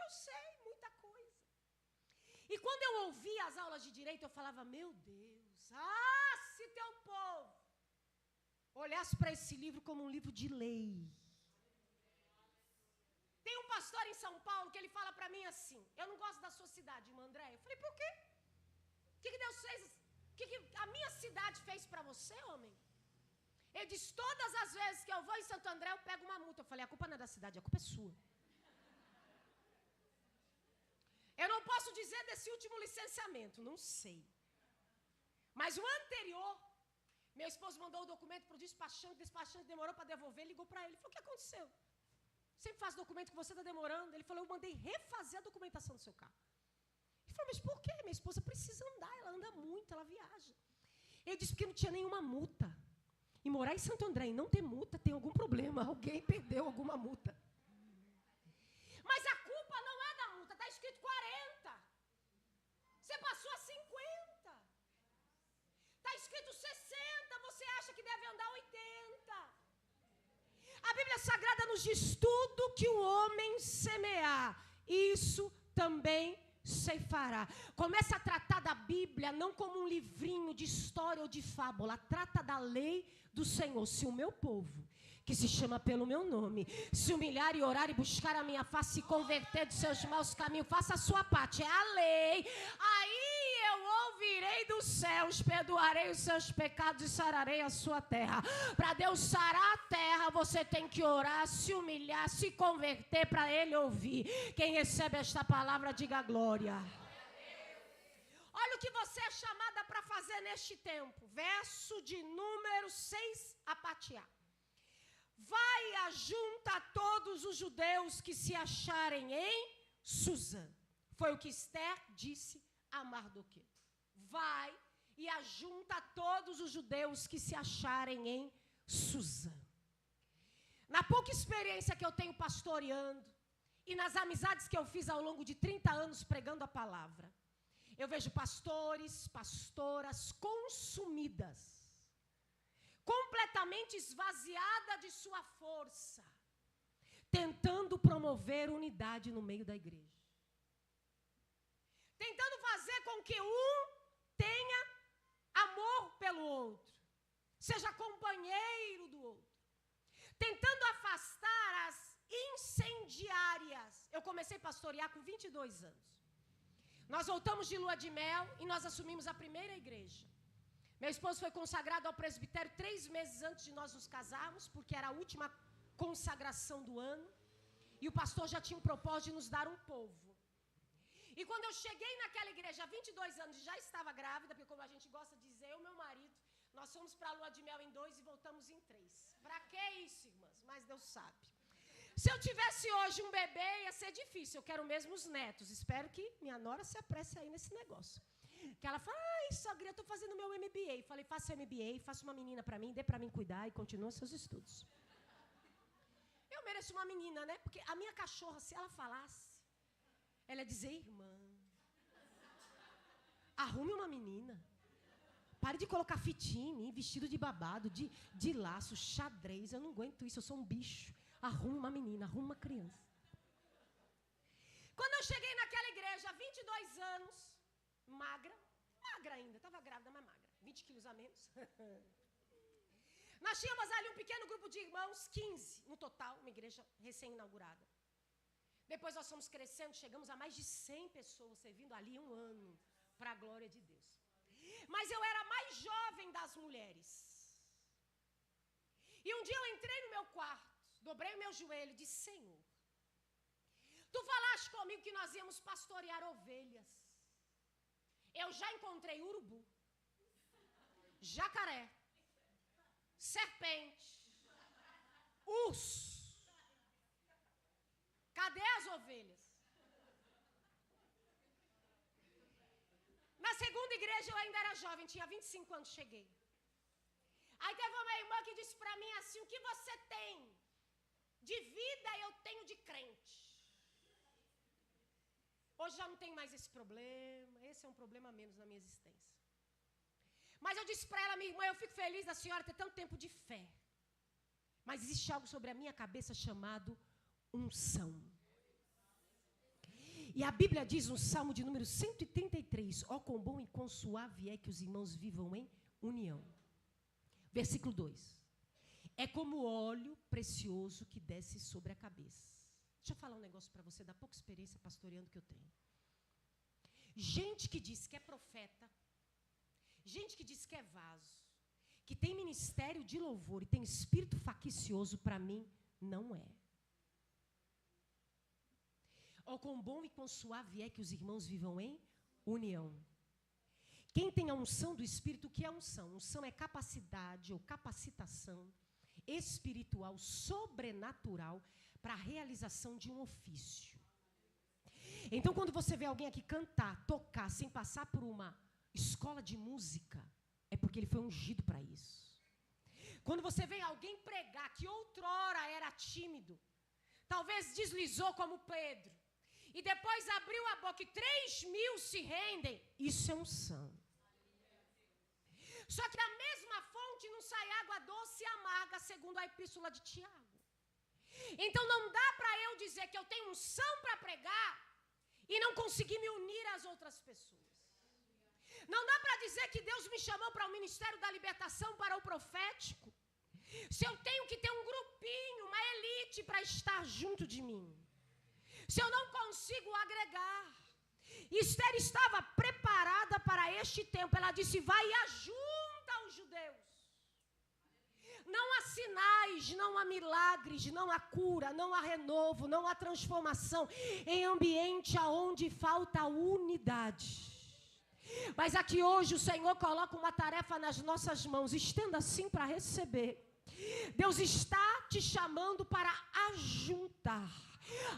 Eu sei muita coisa. E quando eu ouvia as aulas de direito, eu falava, meu Deus, se teu povo olhasse para esse livro como um livro de lei. Tem um pastor em São Paulo que ele fala para mim assim, eu não gosto da sua cidade, irmã Andréia. Eu falei, por quê? O que Deus fez? O que a minha cidade fez para você, homem? Ele diz, todas as vezes que eu vou em Santo André, eu pego uma multa. Eu falei, a culpa não é da cidade, a culpa é sua. Eu não posso dizer desse último licenciamento, não sei. Mas o anterior, meu esposo mandou o documento para o despachante demorou para devolver, ligou para ele. Ele falou, o que aconteceu? Sempre faço documento que você está demorando. Ele falou, eu mandei refazer a documentação do seu carro. Ele falou, mas por quê? Minha esposa precisa andar, ela anda muito, ela viaja. Ele disse, porque não tinha nenhuma multa. E morar em Santo André e não ter multa, tem algum problema, alguém perdeu alguma multa. Mas a culpa não é da multa, está escrito 40. Você passou a 50. Está escrito 60, você acha que deve andar 80. A Bíblia Sagrada nos diz tudo que o homem semear, isso também ceifará. Começa a tratar da Bíblia não como um livrinho de história ou de fábula, trata da lei do Senhor. Se o meu povo, que se chama pelo meu nome, se humilhar e orar e buscar a minha face, se converter dos seus maus caminhos, faça a sua parte, é a lei, aí eu ouvirei dos céus, perdoarei os seus pecados e sararei a sua terra. Para Deus sarar a terra, você tem que orar, se humilhar, se converter para Ele ouvir. Quem recebe esta palavra, diga glória. Olha o que você é chamada para fazer neste tempo. Verso de número 6, Apatiá. Vai ajunta todos os judeus que se acharem em Suzã. Foi o que Esther disse a Mardoqueu. Vai e ajunta todos os judeus que se acharem em Suzã. Na pouca experiência que eu tenho pastoreando e nas amizades que eu fiz ao longo de 30 anos pregando a palavra, eu vejo pastores, pastoras consumidas, completamente esvaziada de sua força, tentando promover unidade no meio da igreja. Tentando fazer com que um tenha amor pelo outro, seja companheiro do outro. Tentando afastar as incendiárias. Eu comecei a pastorear com 22 anos. Nós voltamos de lua de mel e nós assumimos a primeira igreja. Meu esposo foi consagrado ao presbitério 3 meses antes de nós nos casarmos, porque era a última consagração do ano. E o pastor já tinha um propósito de nos dar um povo. E quando eu cheguei naquela igreja há 22 anos, já estava grávida, porque como a gente gosta de dizer, eu e meu marido, nós fomos para a lua de mel em 2 e voltamos em 3. Para que isso, irmãs? Mas Deus sabe. Se eu tivesse hoje um bebê, ia ser difícil. Eu quero mesmo os netos. Espero que minha nora se apresse aí nesse negócio. Que ela fala, sogra, eu estou fazendo meu MBA. Falei, faça o MBA, faça uma menina para mim, dê para mim cuidar e continua seus estudos. Eu mereço uma menina, né? Porque a minha cachorra, se ela falasse, ela ia dizer, irmã, arrume uma menina. Pare de colocar fitinha em mim, vestido de babado, de laço, xadrez. Eu não aguento isso, eu sou um bicho. Arrume uma menina, arrume uma criança. Quando eu cheguei naquela igreja, 22 anos, magra ainda, estava grávida, mas magra, 20 quilos a menos. Nós tínhamos ali um pequeno grupo de irmãos, 15 no total, uma igreja recém-inaugurada. Depois nós fomos crescendo, chegamos a mais de 100 pessoas servindo ali um ano, para a glória de Deus. Mas eu era a mais jovem das mulheres. E um dia eu entrei no meu quarto, dobrei o meu joelho e disse: Senhor, Tu falaste comigo que nós íamos pastorear ovelhas. Eu já encontrei urubu, jacaré, serpente, urso. Cadê as ovelhas? Na segunda igreja eu ainda era jovem, tinha 25 anos, cheguei. Aí teve uma irmã que disse para mim assim: o que você tem de vida eu tenho de crente. Hoje já não tem mais esse problema, esse é um problema a menos na minha existência. Mas eu disse para ela: minha irmã, eu fico feliz da senhora ter tanto tempo de fé. Mas existe algo sobre a minha cabeça chamado unção. E a Bíblia diz no Salmo de número 133, ó quão bom e quão suave é que os irmãos vivam em união. Versículo 2. É como óleo precioso que desce sobre a cabeça. Deixa eu falar um negócio para você, da pouca experiência pastoreando que eu tenho. Gente que diz que é profeta, gente que diz que é vaso, que tem ministério de louvor e tem espírito faccioso, para mim, não é. Oh, quão bom e quão suave é que os irmãos vivam em união. Quem tem a unção do Espírito, o que é unção? Unção é capacidade ou capacitação espiritual, sobrenatural, para a realização de um ofício. Então, quando você vê alguém aqui cantar, tocar, sem passar por uma escola de música, é porque ele foi ungido para isso. Quando você vê alguém pregar, que outrora era tímido, talvez deslizou como Pedro, e depois abriu a boca e 3.000 se rendem, isso é unção. Só que da mesma fonte não sai água doce e amarga, segundo a epístola de Tiago. Então não dá para eu dizer que eu tenho unção para pregar e não conseguir me unir às outras pessoas. Não dá para dizer que Deus me chamou para o ministério da libertação, para o profético, se eu tenho que ter um grupinho, uma elite para estar junto de mim. Se eu não consigo agregar. Esther estava preparada para este tempo. Ela disse: vai e ajunta os judeus. Não há sinais, não há milagres, não há cura, não há renovo, não há transformação em ambiente onde falta unidade. Mas aqui hoje o Senhor coloca uma tarefa nas nossas mãos. Estenda assim para receber. Deus está te chamando para ajuntar.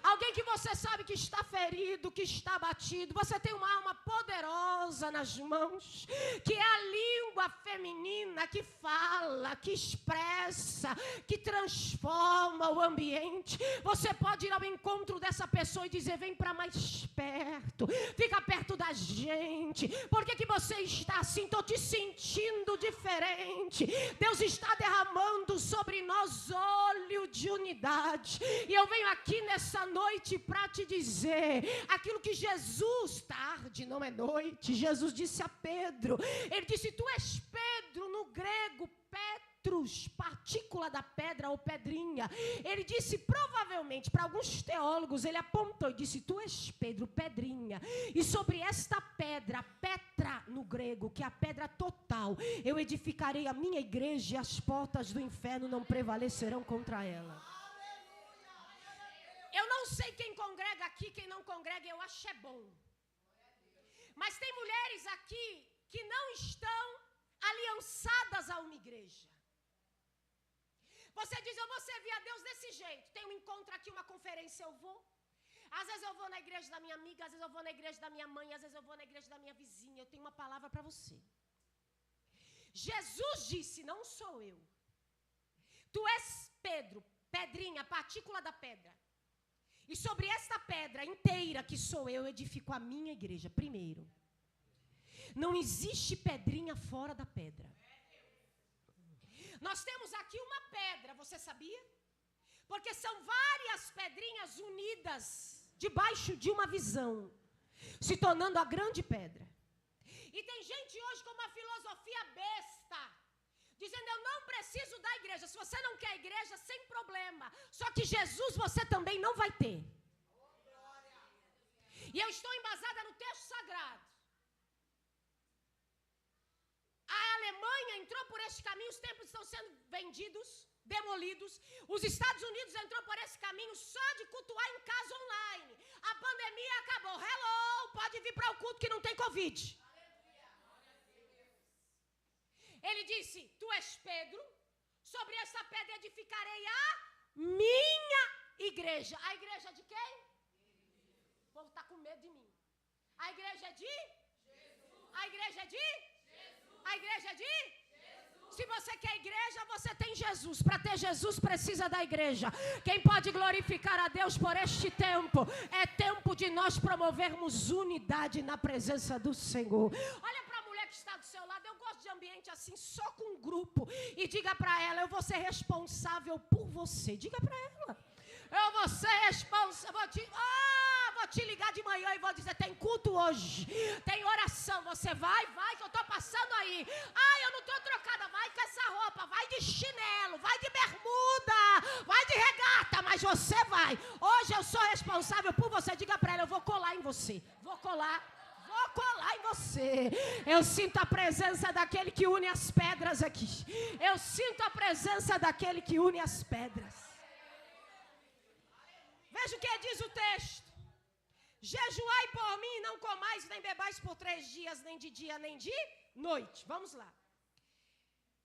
Alguém que você sabe que está ferido, que está abatido. Você tem uma alma poderosa nas mãos, que é a língua feminina que fala, que expressa, que transforma o ambiente. Você pode ir ao encontro dessa pessoa e dizer: vem para mais perto, fica perto da gente. Por que você está assim? Estou te sentindo diferente. Deus está derramando sobre nós óleo de unidade. E eu venho aqui nessa noite para te dizer aquilo que Jesus, tarde, não é noite, Jesus disse a Pedro. Ele disse: tu és Pedro, no grego, Petrus, partícula da pedra ou pedrinha. Ele disse, provavelmente, para alguns teólogos, ele apontou e disse: tu és Pedro, pedrinha, e sobre esta pedra, Petra no grego, que é a pedra total, eu edificarei a minha igreja e as portas do inferno não prevalecerão contra ela. Eu não sei quem congrega aqui, quem não congrega, eu acho é bom. Mas tem mulheres aqui que não estão aliançadas a uma igreja. Você diz: eu vou servir a Deus desse jeito. Tem um encontro aqui, uma conferência, eu vou. Às vezes eu vou na igreja da minha amiga, às vezes eu vou na igreja da minha mãe, às vezes eu vou na igreja da minha vizinha. Eu tenho uma palavra para você. Jesus disse, não sou eu. Tu és Pedro, pedrinha, partícula da pedra. E sobre esta pedra inteira que sou eu edifico a minha igreja. Primeiro, não existe pedrinha fora da pedra. Nós temos aqui uma pedra, você sabia? Porque são várias pedrinhas unidas debaixo de uma visão, se tornando a grande pedra. E tem gente hoje com uma filosofia besta, dizendo, eu não preciso da igreja. Se você não quer igreja, sem problema. Só que Jesus você também não vai ter. E eu estou embasada no texto sagrado. A Alemanha entrou por este caminho, os templos estão sendo vendidos, demolidos. Os Estados Unidos entrou por esse caminho só de cultuar em casa online. A pandemia acabou. Hello, pode vir para o culto que não tem Covid. Ele disse, tu és Pedro, sobre essa pedra edificarei a minha igreja. A igreja de quem? O povo está com medo de mim. A igreja é de? Jesus. A igreja é de? Jesus. A igreja é de? Jesus. Se você quer igreja, você tem Jesus. Para ter Jesus, precisa da igreja. Quem pode glorificar a Deus por este tempo? É tempo de nós promovermos unidade na presença do Senhor. Olha para a mulher que está do seu lado. Eu gosto de ambiente assim, só com um grupo. E diga para ela, eu vou ser responsável por você. Diga para ela. Eu vou ser responsável. Vou te ligar de manhã e vou dizer, tem culto hoje. Tem oração. Você vai que eu estou passando aí. Eu não estou trocada. Vai com essa roupa. Vai de chinelo. Vai de bermuda. Vai de regata. Mas você vai. Hoje eu sou responsável por você. Diga para ela, eu vou colar em você. Vou colar em você. Eu sinto a presença daquele que une as pedras aqui. Eu sinto a presença daquele que une as pedras. Veja o que diz o texto. Jejuai por mim, não comais nem bebais por 3 dias, nem de dia, nem de noite. Vamos lá.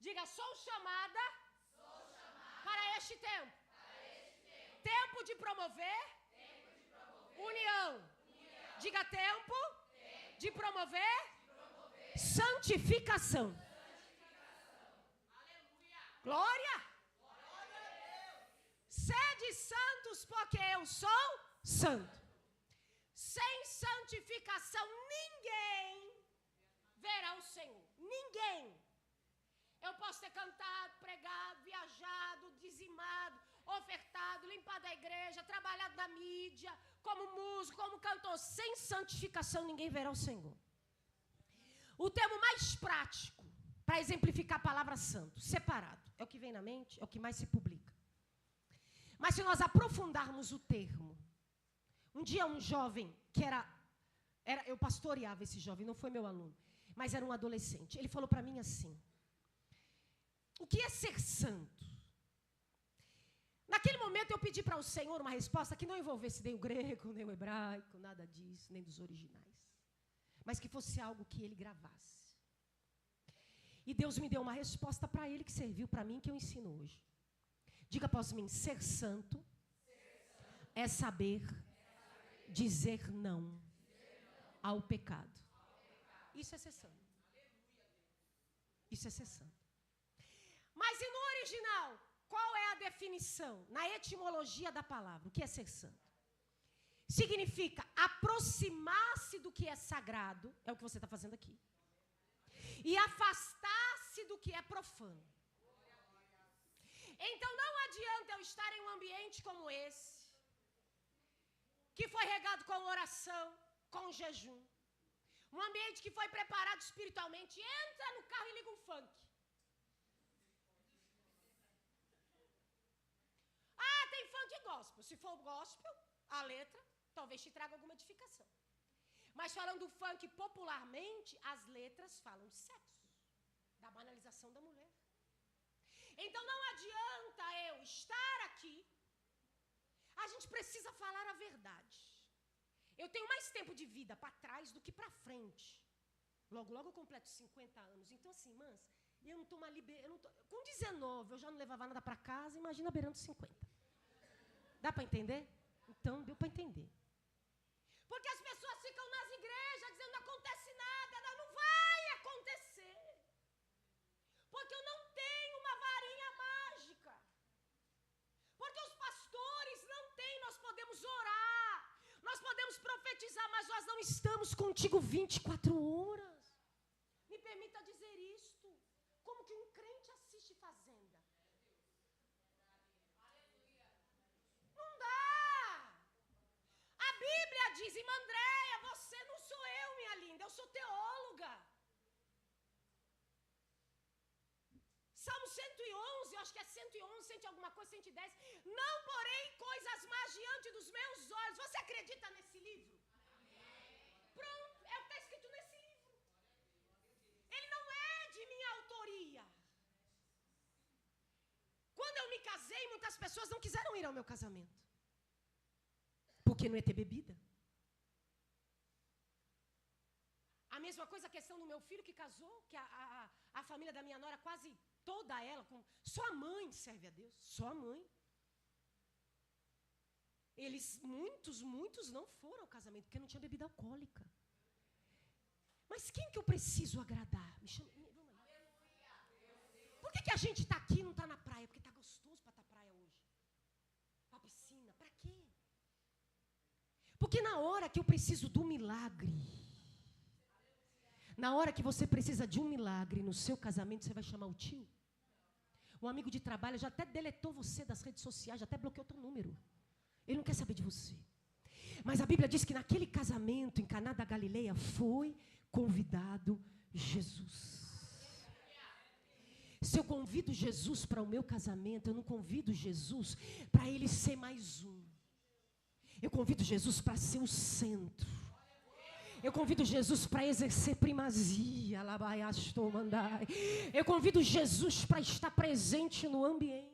Diga, sou chamada para este tempo. Tempo de promover união. Diga, tempo de promover santificação. Glória. Sede santos, porque eu sou santo. Sem santificação, ninguém verá o Senhor. Ninguém. Eu posso ter cantado, pregado, viajado, dizimado, ofertado, limpado a igreja, trabalhado na mídia, como músico, como cantor. Sem santificação, ninguém verá o Senhor. O termo mais prático para exemplificar a palavra santo, separado, é o que vem na mente, é o que mais se publica. Mas se nós aprofundarmos o termo, um dia um jovem que eu pastoreava esse jovem, não foi meu aluno, mas era um adolescente. Ele falou para mim assim, o que é ser santo? Naquele momento eu pedi para o Senhor uma resposta que não envolvesse nem o grego, nem o hebraico, nada disso, nem dos originais. Mas que fosse algo que ele gravasse. E Deus me deu uma resposta para ele que serviu para mim, que eu ensino hoje. Diga após mim, ser santo é saber dizer não ao pecado. Isso é ser santo. Isso é ser santo. Mas e no original, qual é a definição? Na etimologia da palavra, o que é ser santo? Significa aproximar-se do que é sagrado, é o que você está fazendo aqui, e afastar-se do que é profano. Então não adianta eu estar em um ambiente como esse, que foi regado com oração, com jejum, um ambiente que foi preparado espiritualmente, entra no carro e liga um funk. Tem funk e gospel. Se for gospel, a letra talvez te traga alguma edificação. Mas falando do funk popularmente, as letras falam de sexo, da banalização da mulher. Então não adianta eu estar aqui, a gente precisa falar a verdade. Eu tenho mais tempo de vida para trás do que para frente. Logo eu completo 50 anos. Então assim, irmãs, eu não estou mais com 19 eu já não levava nada para casa, imagina beirando 50. Dá para entender? Então deu para entender. Porque as pessoas ficam nas igrejas dizendo não acontece nada, não vai acontecer. Porque eu não tenho uma varinha mágica. Porque os pastores não têm, nós podemos orar, nós podemos profetizar, mas nós não estamos contigo 24 horas. Me permita dizer isto. Como que um crente assiste Fazenda? Não dá. A Irmã Andréia, você não sou eu, minha linda, eu sou teóloga. Salmo 111, eu acho que é 111, 100 alguma coisa, 110. Não porém coisas más diante dos meus olhos. Você acredita nesse livro? Pronto, é o que está escrito nesse livro. Ele não é de minha autoria. Quando eu me casei, muitas pessoas não quiseram ir ao meu casamento. Porque não ia ter bebida. A mesma coisa a questão do meu filho que casou, que a família da minha nora quase toda ela, só a mãe serve a Deus, só a mãe. Eles, muitos não foram ao casamento, porque não tinha bebida alcoólica. Mas quem que eu preciso agradar? Me chama, vamos aí. Por que a gente está aqui e não está na praia? Porque está gostoso para estar na praia hoje. Para a piscina, para quê? Porque na hora que eu preciso do milagre, na hora que você precisa de um milagre no seu casamento, você vai chamar o tio. Um amigo de trabalho já até deletou você das redes sociais, já até bloqueou teu número. Ele não quer saber de você. Mas a Bíblia diz que naquele casamento em Caná da Galileia foi convidado Jesus. Se eu convido Jesus para o meu casamento, eu não convido Jesus para ele ser mais um. Eu convido Jesus para ser o centro. Eu convido Jesus para exercer primazia. Eu convido Jesus para estar presente no ambiente.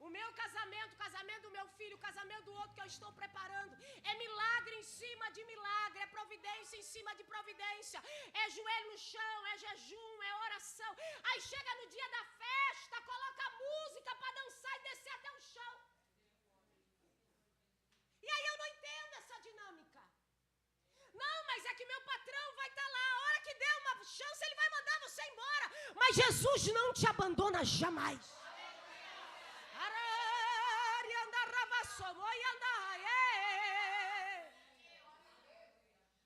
O meu casamento, o casamento do meu filho, o casamento do outro que eu estou preparando, é milagre em cima de milagre, é providência em cima de providência, é joelho no chão, é jejum, é oração. Aí chega no dia da festa, coloca música para dançar e descer até o chão. E aí eu não entendo essa dinâmica. Não, mas é que meu patrão vai estar lá. A hora que der uma chance, ele vai mandar você embora. Mas Jesus não te abandona jamais.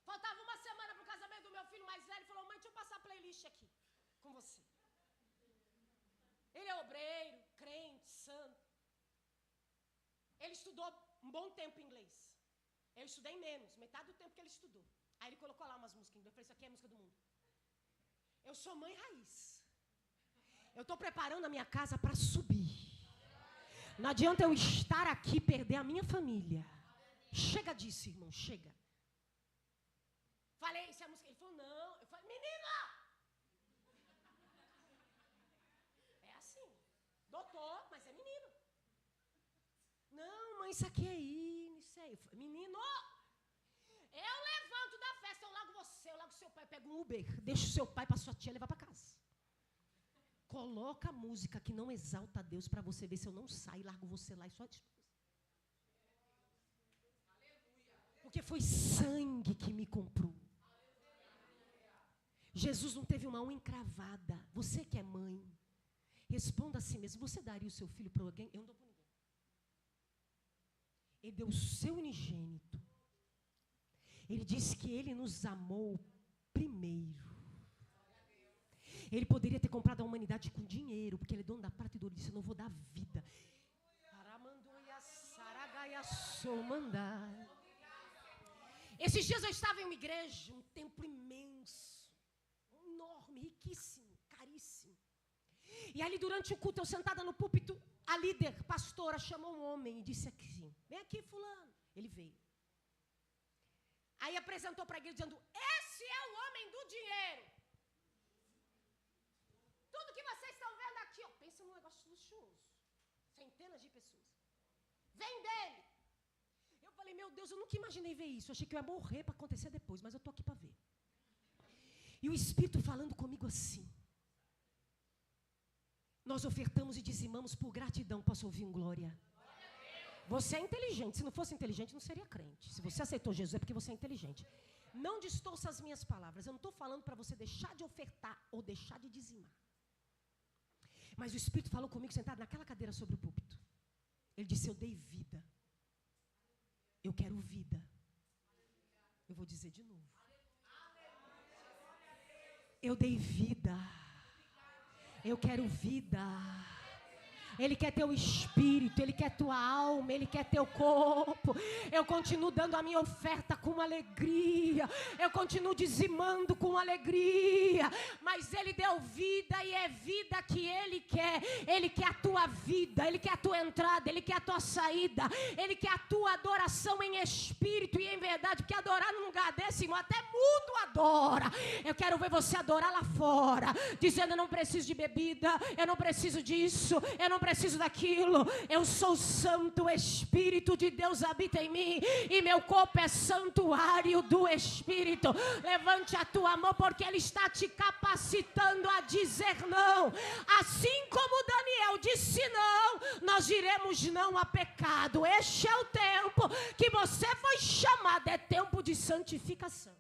Faltava uma semana para o casamento do meu filho mais velho. Ele falou: mãe, deixa eu passar a playlist aqui com você. Ele é obreiro, crente, santo. Ele estudou um bom tempo inglês. Eu estudei menos, metade do tempo que ele estudou. Aí ele colocou lá umas músicas em inglês. Eu falei: isso aqui é a música do mundo. Eu sou mãe raiz. Eu estou preparando a minha casa para subir. Não adianta eu estar aqui e perder a minha família. Chega disso, irmão, chega. Falei, isso é a música. Ele falou: não. Eu falei: menina! É assim. Doutor, mas é menino. Não, mãe, isso aqui é hino, isso aí. Menino, eu levanto da festa, eu largo você, eu largo seu pai, eu pego um Uber, deixo seu pai para sua tia levar para casa. Coloca música que não exalta a Deus para você ver se eu não saio, largo você lá e sua esposa. Porque foi sangue que me comprou. Jesus não teve uma unha encravada. Você que é mãe, responda a si mesmo: você daria o seu filho para alguém? Eu não dou para ninguém. Ele deu o seu unigênito. Ele disse que ele nos amou primeiro. Ele poderia ter comprado a humanidade com dinheiro, porque ele é dono da prata e do ouro. Ele disse: eu não vou dar vida. Esses dias eu estava em uma igreja, um templo imenso, enorme, riquíssimo, caríssimo. E ali durante o culto, eu sentada no púlpito, a líder, pastora, chamou um homem e disse assim: vem aqui, fulano. Ele veio. Aí apresentou para a igreja dizendo: esse é o homem do dinheiro. Tudo que vocês estão vendo aqui, ó, pensa num negócio luxuoso. Centenas de pessoas. Vem dele. Eu falei: meu Deus, eu nunca imaginei ver isso. Eu achei que eu ia morrer para acontecer depois, mas eu estou aqui para ver. E o Espírito falando comigo assim: nós ofertamos e dizimamos por gratidão. Posso ouvir um glória? Você é inteligente. Se não fosse inteligente, não seria crente. Se você aceitou Jesus, é porque você é inteligente. Não distorça as minhas palavras. Eu não estou falando para você deixar de ofertar ou deixar de dizimar. Mas o Espírito falou comigo sentado naquela cadeira sobre o púlpito. Ele disse: eu dei vida. Eu quero vida. Eu vou dizer de novo. Eu dei vida. Eu quero vida. Ele quer teu espírito, Ele quer tua alma, Ele quer teu corpo. Eu continuo dando a minha oferta com alegria, eu continuo dizimando com alegria, mas Ele deu vida e é vida que Ele quer. Ele quer a tua vida, Ele quer a tua entrada, Ele quer a tua saída, Ele quer a tua adoração em espírito e em verdade, porque adorar num lugar desse, irmão, até mudo adora. Eu quero ver você adorar lá fora, dizendo: eu não preciso de bebida, eu não preciso disso, eu não preciso daquilo, eu sou santo, o Espírito de Deus habita em mim, e meu corpo é santuário do Espírito. Levante a tua mão, porque Ele está te capacitando a dizer não. Assim como Daniel disse não, nós diremos não a pecado. Este é o tempo que você foi chamado, é tempo de santificação.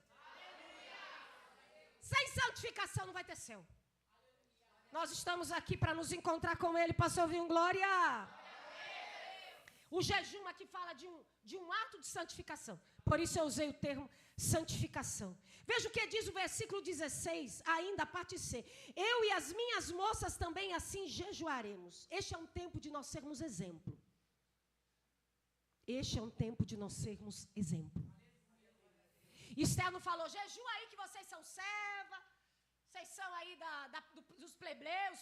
Sem santificação não vai ter céu. Nós estamos aqui para nos encontrar com Ele. Posso ouvir um glória? O jejum aqui fala de um ato de santificação. Por isso eu usei o termo santificação. Veja o que diz o versículo 16, ainda a parte C. Eu e as minhas moças também assim jejuaremos. Este é um tempo de nós sermos exemplo. Este é um tempo de nós sermos exemplo. Esther não falou: jejua aí que vocês são serva, vocês são aí dos plebeus,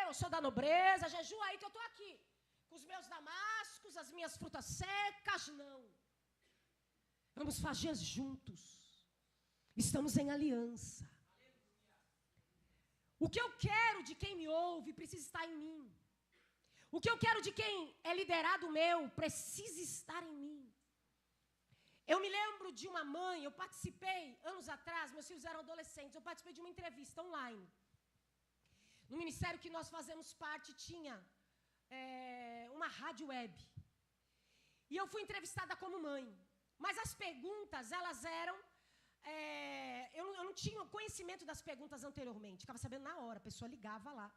eu sou da nobreza, jejua aí que eu estou aqui, com os meus damascos, as minhas frutas secas. Não. Vamos fazer juntos. Estamos em aliança. O que eu quero de quem me ouve precisa estar em mim. O que eu quero de quem é liderado meu precisa estar em mim. Eu me lembro de uma mãe, eu participei, anos atrás, meus filhos eram adolescentes, eu participei de uma entrevista online. No ministério que nós fazemos parte, tinha uma rádio web. E eu fui entrevistada como mãe. Mas as perguntas, elas eram... eu não tinha conhecimento das perguntas anteriormente. Ficava sabendo na hora, a pessoa ligava lá,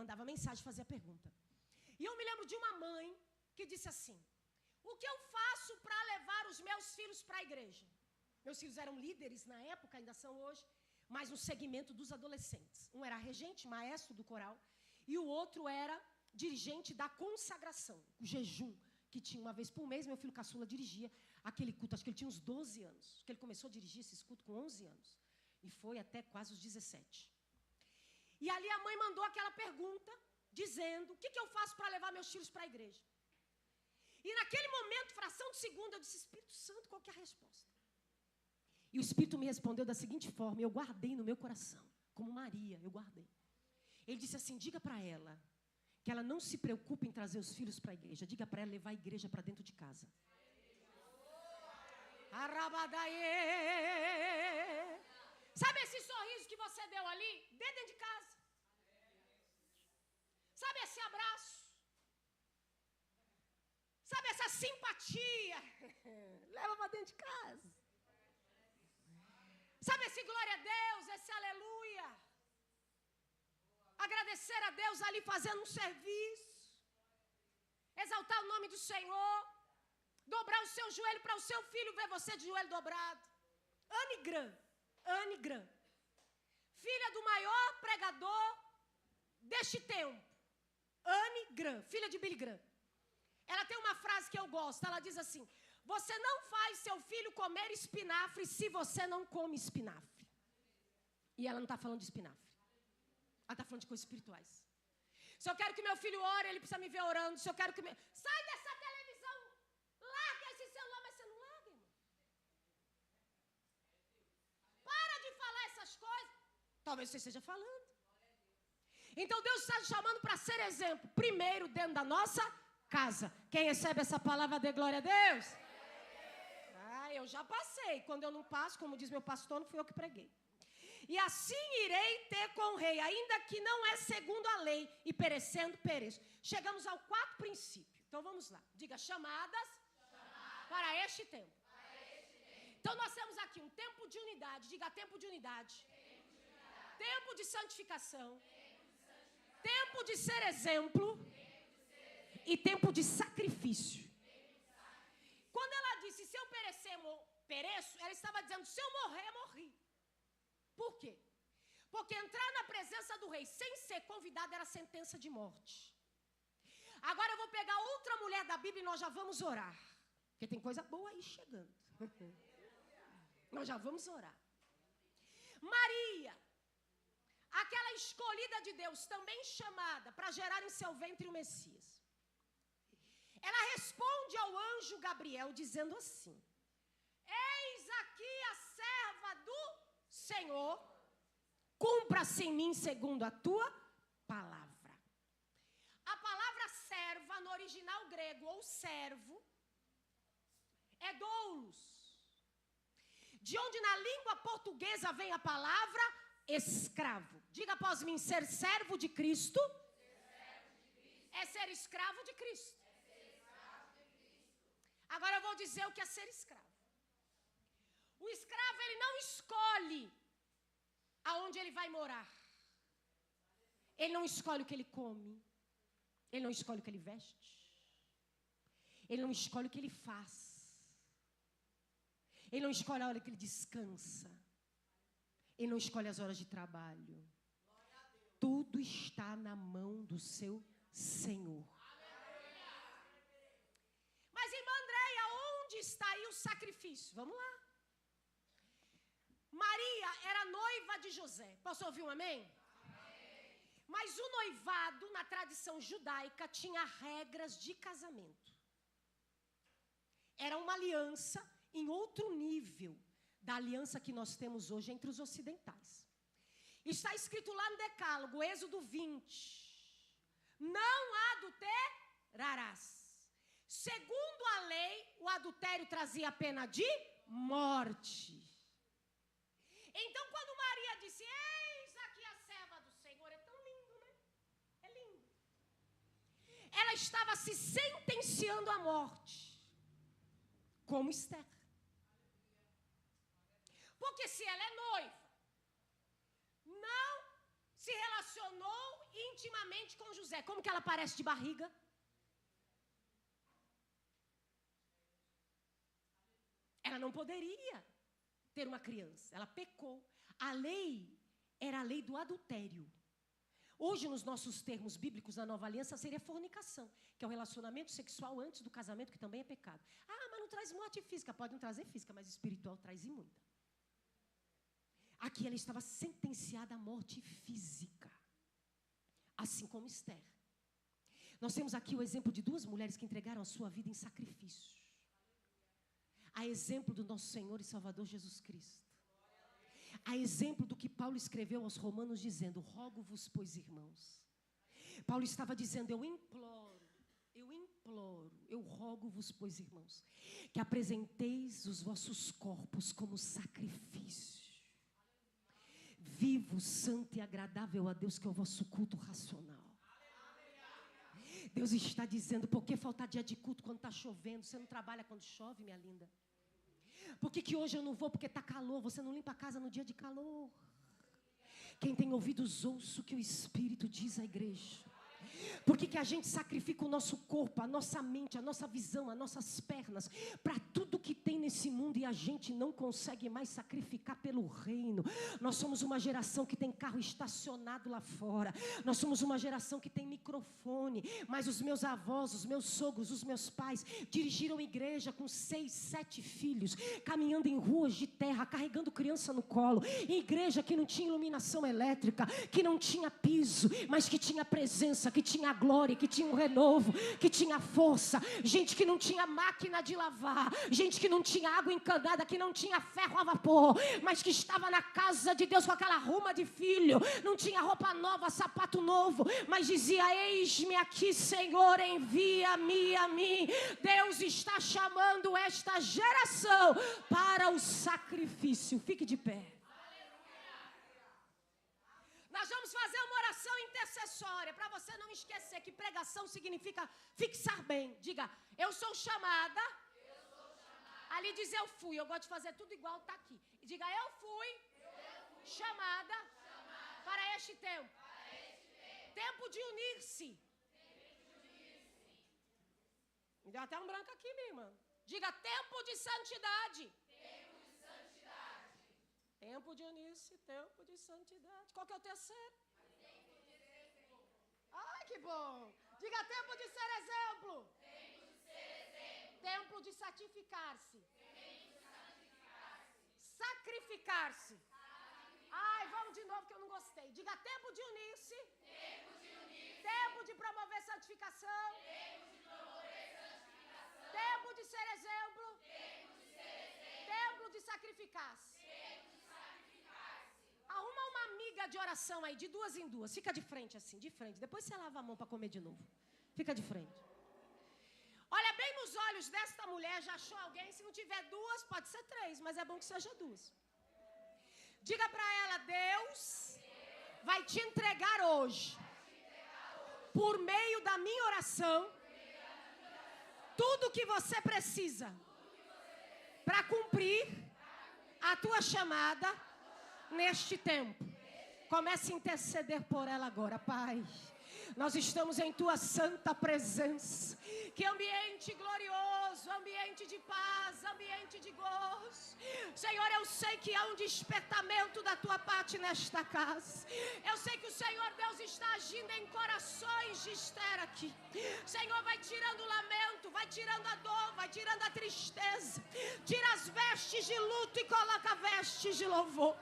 mandava mensagem, fazia a pergunta. E eu me lembro de uma mãe que disse assim: o que eu faço para levar os meus filhos para a igreja? Meus filhos eram líderes na época, ainda são hoje, mas no segmento dos adolescentes. Um era regente, maestro do coral, e o outro era dirigente da consagração, o jejum, que tinha uma vez por mês. Meu filho caçula dirigia aquele culto, acho que ele tinha uns 12 anos, que ele começou a dirigir esses cultos com 11 anos, e foi até quase os 17. E ali a mãe mandou aquela pergunta, dizendo: o que eu faço para levar meus filhos para a igreja? E naquele momento, fração de segundo, eu disse: Espírito Santo, qual que é a resposta? E o Espírito me respondeu da seguinte forma, eu guardei no meu coração, como Maria, eu guardei. Ele disse assim: diga para ela que ela não se preocupe em trazer os filhos para a igreja, diga para ela levar a igreja para dentro de casa. Sabe esse sorriso que você deu ali? Dê dentro de casa. Sabe esse abraço? Sabe essa simpatia? Leva para dentro de casa. Sabe esse glória a Deus, esse aleluia? Agradecer a Deus ali fazendo um serviço. Exaltar o nome do Senhor. Dobrar o seu joelho para o seu filho ver você de joelho dobrado. Anne Grant, filha do maior pregador deste tempo. Anne Grant, filha de Billy Graham. Ela tem uma frase que eu gosto, ela diz assim: você não faz seu filho comer espinafre se você não come espinafre. E ela não está falando de espinafre. Ela está falando de coisas espirituais. Se eu quero que meu filho ore, ele precisa me ver orando. Se eu quero que... Sai dessa televisão, larga esse celular, mas você não larga, irmão. Para de falar essas coisas. Talvez você esteja falando. Então Deus está te chamando para ser exemplo. Primeiro dentro da nossa casa. Quem recebe essa palavra, dê glória a Deus. Eu já passei. Quando eu não passo, como diz meu pastor, não fui eu que preguei. E assim irei ter com o rei, ainda que não é segundo a lei, e perecendo, pereço. Chegamos ao quarto princípio. Então vamos lá. Diga: chamadas para este tempo. Então nós temos aqui um tempo de unidade. Diga: tempo de unidade. Tempo de santificação. Tempo de ser exemplo. E tempo de sacrifício. Quando ela disse: se eu perecer, pereço, ela estava dizendo: se eu morrer, morri. Por quê? Porque entrar na presença do rei sem ser convidado era sentença de morte. Agora eu vou pegar outra mulher da Bíblia e nós já vamos orar. Porque tem coisa boa aí chegando. Nós já vamos orar. Maria, aquela escolhida de Deus, também chamada para gerar em seu ventre o Messias. Ela responde ao anjo Gabriel dizendo assim: eis aqui a serva do Senhor, cumpra-se em mim segundo a tua palavra. A palavra serva no original grego ou servo é doulos, de onde na língua portuguesa vem a palavra escravo. Diga após mim: ser servo de Cristo é ser escravo de Cristo. Agora eu vou dizer o que é ser escravo. O escravo, ele não escolhe aonde ele vai morar. Ele não escolhe o que ele come. Ele não escolhe o que ele veste. Ele não escolhe o que ele faz. Ele não escolhe a hora que ele descansa. Ele não escolhe as horas de trabalho. Tudo está na mão do seu Senhor. Mas, irmã Andréia, onde está aí o sacrifício? Vamos lá. Maria era noiva de José. Posso ouvir um amém? Amém. Mas o noivado, na tradição judaica, tinha regras de casamento. Era uma aliança em outro nível da aliança que nós temos hoje entre os ocidentais. Está escrito lá no Decálogo, Êxodo 20. Não adulterarás. Segundo a lei, o adultério trazia a pena de morte. Então, quando Maria disse: eis aqui a serva do Senhor, é tão lindo, né? É lindo. Ela estava se sentenciando à morte, como Esther. Porque se ela é noiva, não se relacionou intimamente com José, como que ela parece de barriga? Ela não poderia ter uma criança, ela pecou. A lei era a lei do adultério. Hoje, nos nossos termos bíblicos, na Nova Aliança, seria fornicação, que é o relacionamento sexual antes do casamento, que também é pecado. Ah, mas não traz morte física. Pode não trazer física, mas espiritual traz e muita. Aqui ela estava sentenciada à morte física, assim como Esther. Nós temos aqui o exemplo de duas mulheres que entregaram a sua vida em sacrifício. A exemplo do nosso Senhor e Salvador Jesus Cristo. A exemplo do que Paulo escreveu aos Romanos dizendo: rogo-vos, pois, irmãos. Paulo estava dizendo: eu rogo-vos, pois, irmãos, que apresenteis os vossos corpos como sacrifício vivo, santo e agradável a Deus, que é o vosso culto racional. Deus está dizendo: por que faltar dia de culto quando está chovendo? Você não trabalha quando chove, minha linda? Por que hoje eu não vou porque está calor? Você não limpa a casa no dia de calor? Quem tem ouvidos, ouça o que o Espírito diz à igreja. Por que a gente sacrifica o nosso corpo, a nossa mente, a nossa visão, as nossas pernas, para tudo que tem nesse mundo, e a gente não consegue mais sacrificar pelo reino? Nós somos uma geração que tem carro estacionado lá fora. Nós somos uma geração que tem microfone. Mas os meus avós, os meus sogros, os meus pais dirigiram igreja com 6, 7 filhos, caminhando em ruas de terra, carregando criança no colo, em igreja que não tinha iluminação elétrica, que não tinha piso, mas que tinha presença, que tinha glória, que tinha um renovo, que tinha força. Gente que não tinha máquina de lavar, gente que não tinha água encanada, que não tinha ferro a vapor, mas que estava na casa de Deus com aquela ruma de filho, não tinha roupa nova, sapato novo, mas dizia: eis-me aqui, Senhor, envia-me a mim. Deus está chamando esta geração para o sacrifício. Fique de pé. Nós vamos fazer uma oração intercessória, para você não esquecer que pregação significa fixar bem. Diga: eu sou chamada. Ali diz: eu fui. Eu gosto de fazer tudo igual, está aqui. Diga: eu fui chamada para este tempo. Tempo de unir-se. Me deu até um branco aqui, minha irmã. Diga: tempo de santidade. Tempo de unir-se, tempo de santidade. Qual que é o terceiro? Ai, que bom. Diga tempo de ser exemplo. Tempo de santificar-se. Sacrificar-se. Ai, vamos de novo que eu não gostei. Diga tempo de unir-se. Tempo de promover santificação. Tempo de ser exemplo. Tempo de sacrificar-se. Arruma uma amiga de oração aí, de duas em duas. Fica de frente assim, de frente. Depois você lava a mão para comer de novo. Fica de frente. Olha bem nos olhos desta mulher. Já achou alguém? Se não tiver duas, pode ser três, mas é bom que seja duas. Diga para ela: Deus vai te entregar hoje, por meio da minha oração, tudo que você precisa para cumprir a tua chamada neste tempo. Comece a interceder por ela agora, Pai. Nós estamos em tua santa presença. Que ambiente glorioso, ambiente de paz, ambiente de gozo. Senhor, eu sei que há um despertamento da tua parte nesta casa. Eu sei que o Senhor Deus está agindo em corações de Esther aqui. Senhor, vai tirando o lamento, vai tirando a dor, vai tirando a tristeza. Tira as vestes de luto e coloca vestes de louvor.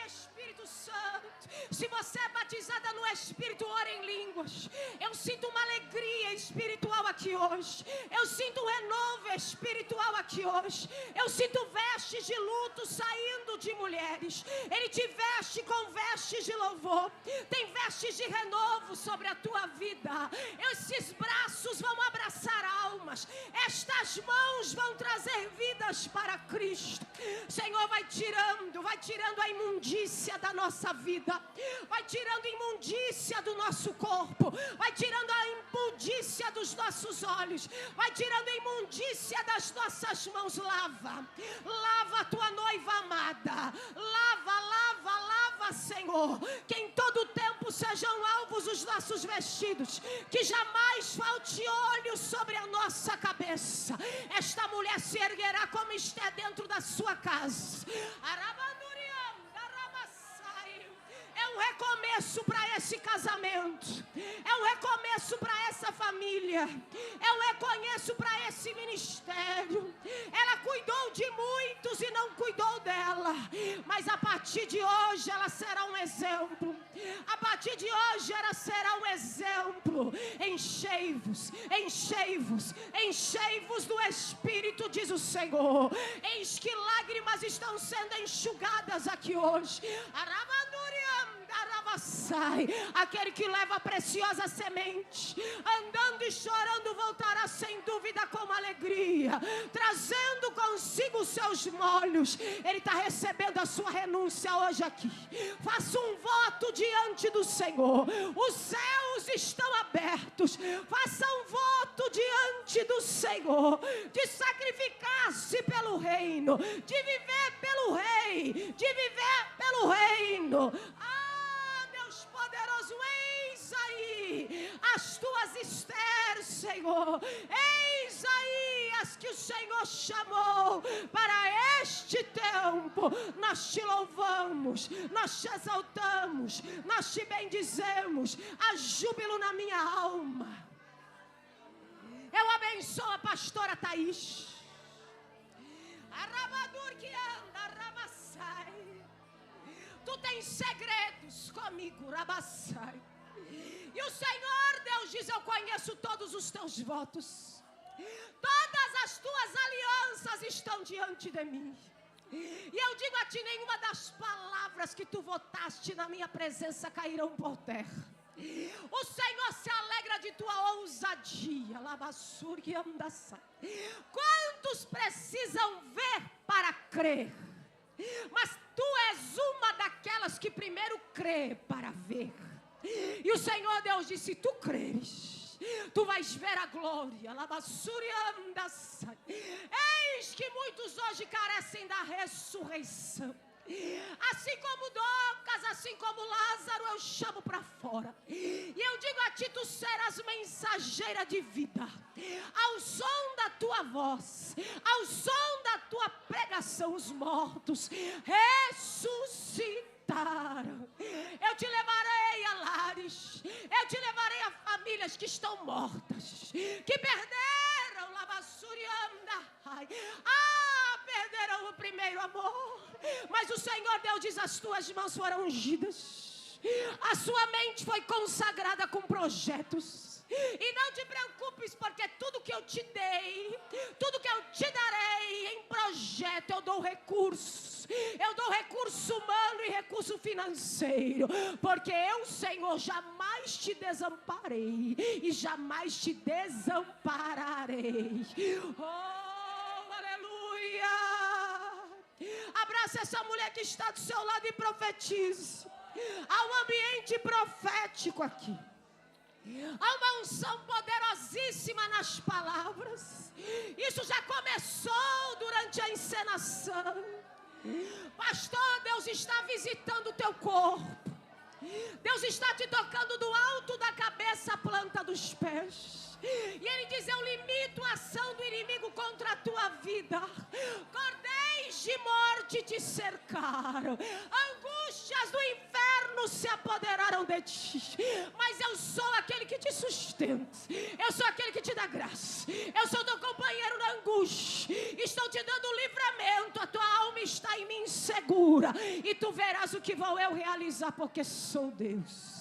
Espírito Santo, se você é batizada no Espírito, ora em línguas. Eu sinto uma alegria espiritual aqui hoje. Eu sinto um renovo espiritual aqui hoje. Eu sinto vestes de luto saindo de mulheres. Ele te veste com vestes de louvor. Tem vestes de renovo sobre a tua vida. Esses braços vão abraçar almas. Estas mãos vão trazer vidas para Cristo. Senhor, vai tirando a imundícia da nossa vida, vai tirando a imundícia do nosso corpo, vai tirando a imundícia dos nossos olhos, vai tirando a imundícia das nossas mãos. Lava a tua noiva amada, lava, Senhor, que em todo tempo sejam alvos os nossos vestidos, que jamais falte óleo sobre a nossa cabeça. Esta mulher se erguerá como está dentro da sua casa. É um recomeço para esse casamento. É um recomeço para essa família. É um recomeço para esse ministério. Ela cuidou de muitos e não cuidou dela. Mas a partir de hoje ela será um exemplo. A partir de hoje ela será um exemplo. Enchei-vos, enchei-vos, enchei-vos do Espírito, diz o Senhor. Eis que lágrimas estão sendo enxugadas aqui hoje. Aquele que leva a preciosa semente, andando e chorando, voltará sem dúvida com alegria, trazendo consigo os seus molhos. Ele está recebendo a sua renúncia hoje aqui. Faça um voto diante do Senhor. Os céus estão abertos. Faça um voto diante do Senhor, de sacrificar-se pelo reino, de viver pelo rei, de viver pelo reino. Poderoso, eis aí as tuas Esther, Senhor. Eis aí as que o Senhor chamou para este tempo. Nós te louvamos, nós te exaltamos, nós te bendizemos. Há júbilo na minha alma. Eu abençoo a pastora Thaís. Arrabadur que anda, arrabassai. Tu tens segredos comigo, Rabassai. E o Senhor Deus diz: eu conheço todos os teus votos. Todas as tuas alianças estão diante de mim. E eu digo a ti: nenhuma das palavras que tu votaste na minha presença cairão por terra. O Senhor se alegra de tua ousadia. Quantos precisam ver para crer? Mas tu és uma daquelas que primeiro crê para ver. E o Senhor Deus disse: se tu creres, tu vais ver a glória. Eis que muitos hoje carecem da ressurreição. Assim como Docas, assim como Lázaro, eu chamo para fora. E eu digo a ti: tu serás mensageira de vida. Ao som da tua voz, ao som da tua pregação, os mortos ressuscitarão. voltaram. Eu te levarei a lares. Eu te levarei a famílias que estão mortas, que perderam perderam o primeiro amor. Mas o Senhor Deus diz: as tuas mãos foram ungidas, a sua mente foi consagrada com projetos. E não te preocupes, porque tudo que eu te dei, tudo que eu te darei em projeto, eu dou recurso. Eu dou recurso humano e recurso financeiro, porque eu, Senhor, jamais te desamparei e jamais te desampararei. Oh, aleluia! Abraça essa mulher que está do seu lado e profetize. Há um ambiente profético aqui. Há uma unção poderosíssima nas palavras. Isso já começou durante a encenação. Pastor, Deus está visitando o teu corpo. Deus está te tocando do alto da cabeça à planta dos pés. E Ele diz: eu limito a ação do inimigo contra a tua vida. Cordéis de morte te cercaram, angústias do inferno se apoderaram de ti. Mas eu sou aquele que te sustenta. Eu sou aquele que te dá graça. Eu sou teu companheiro na angústia. Estou te dando livramento. A tua alma está em mim segura. E tu verás o que vou eu realizar, porque sou Deus.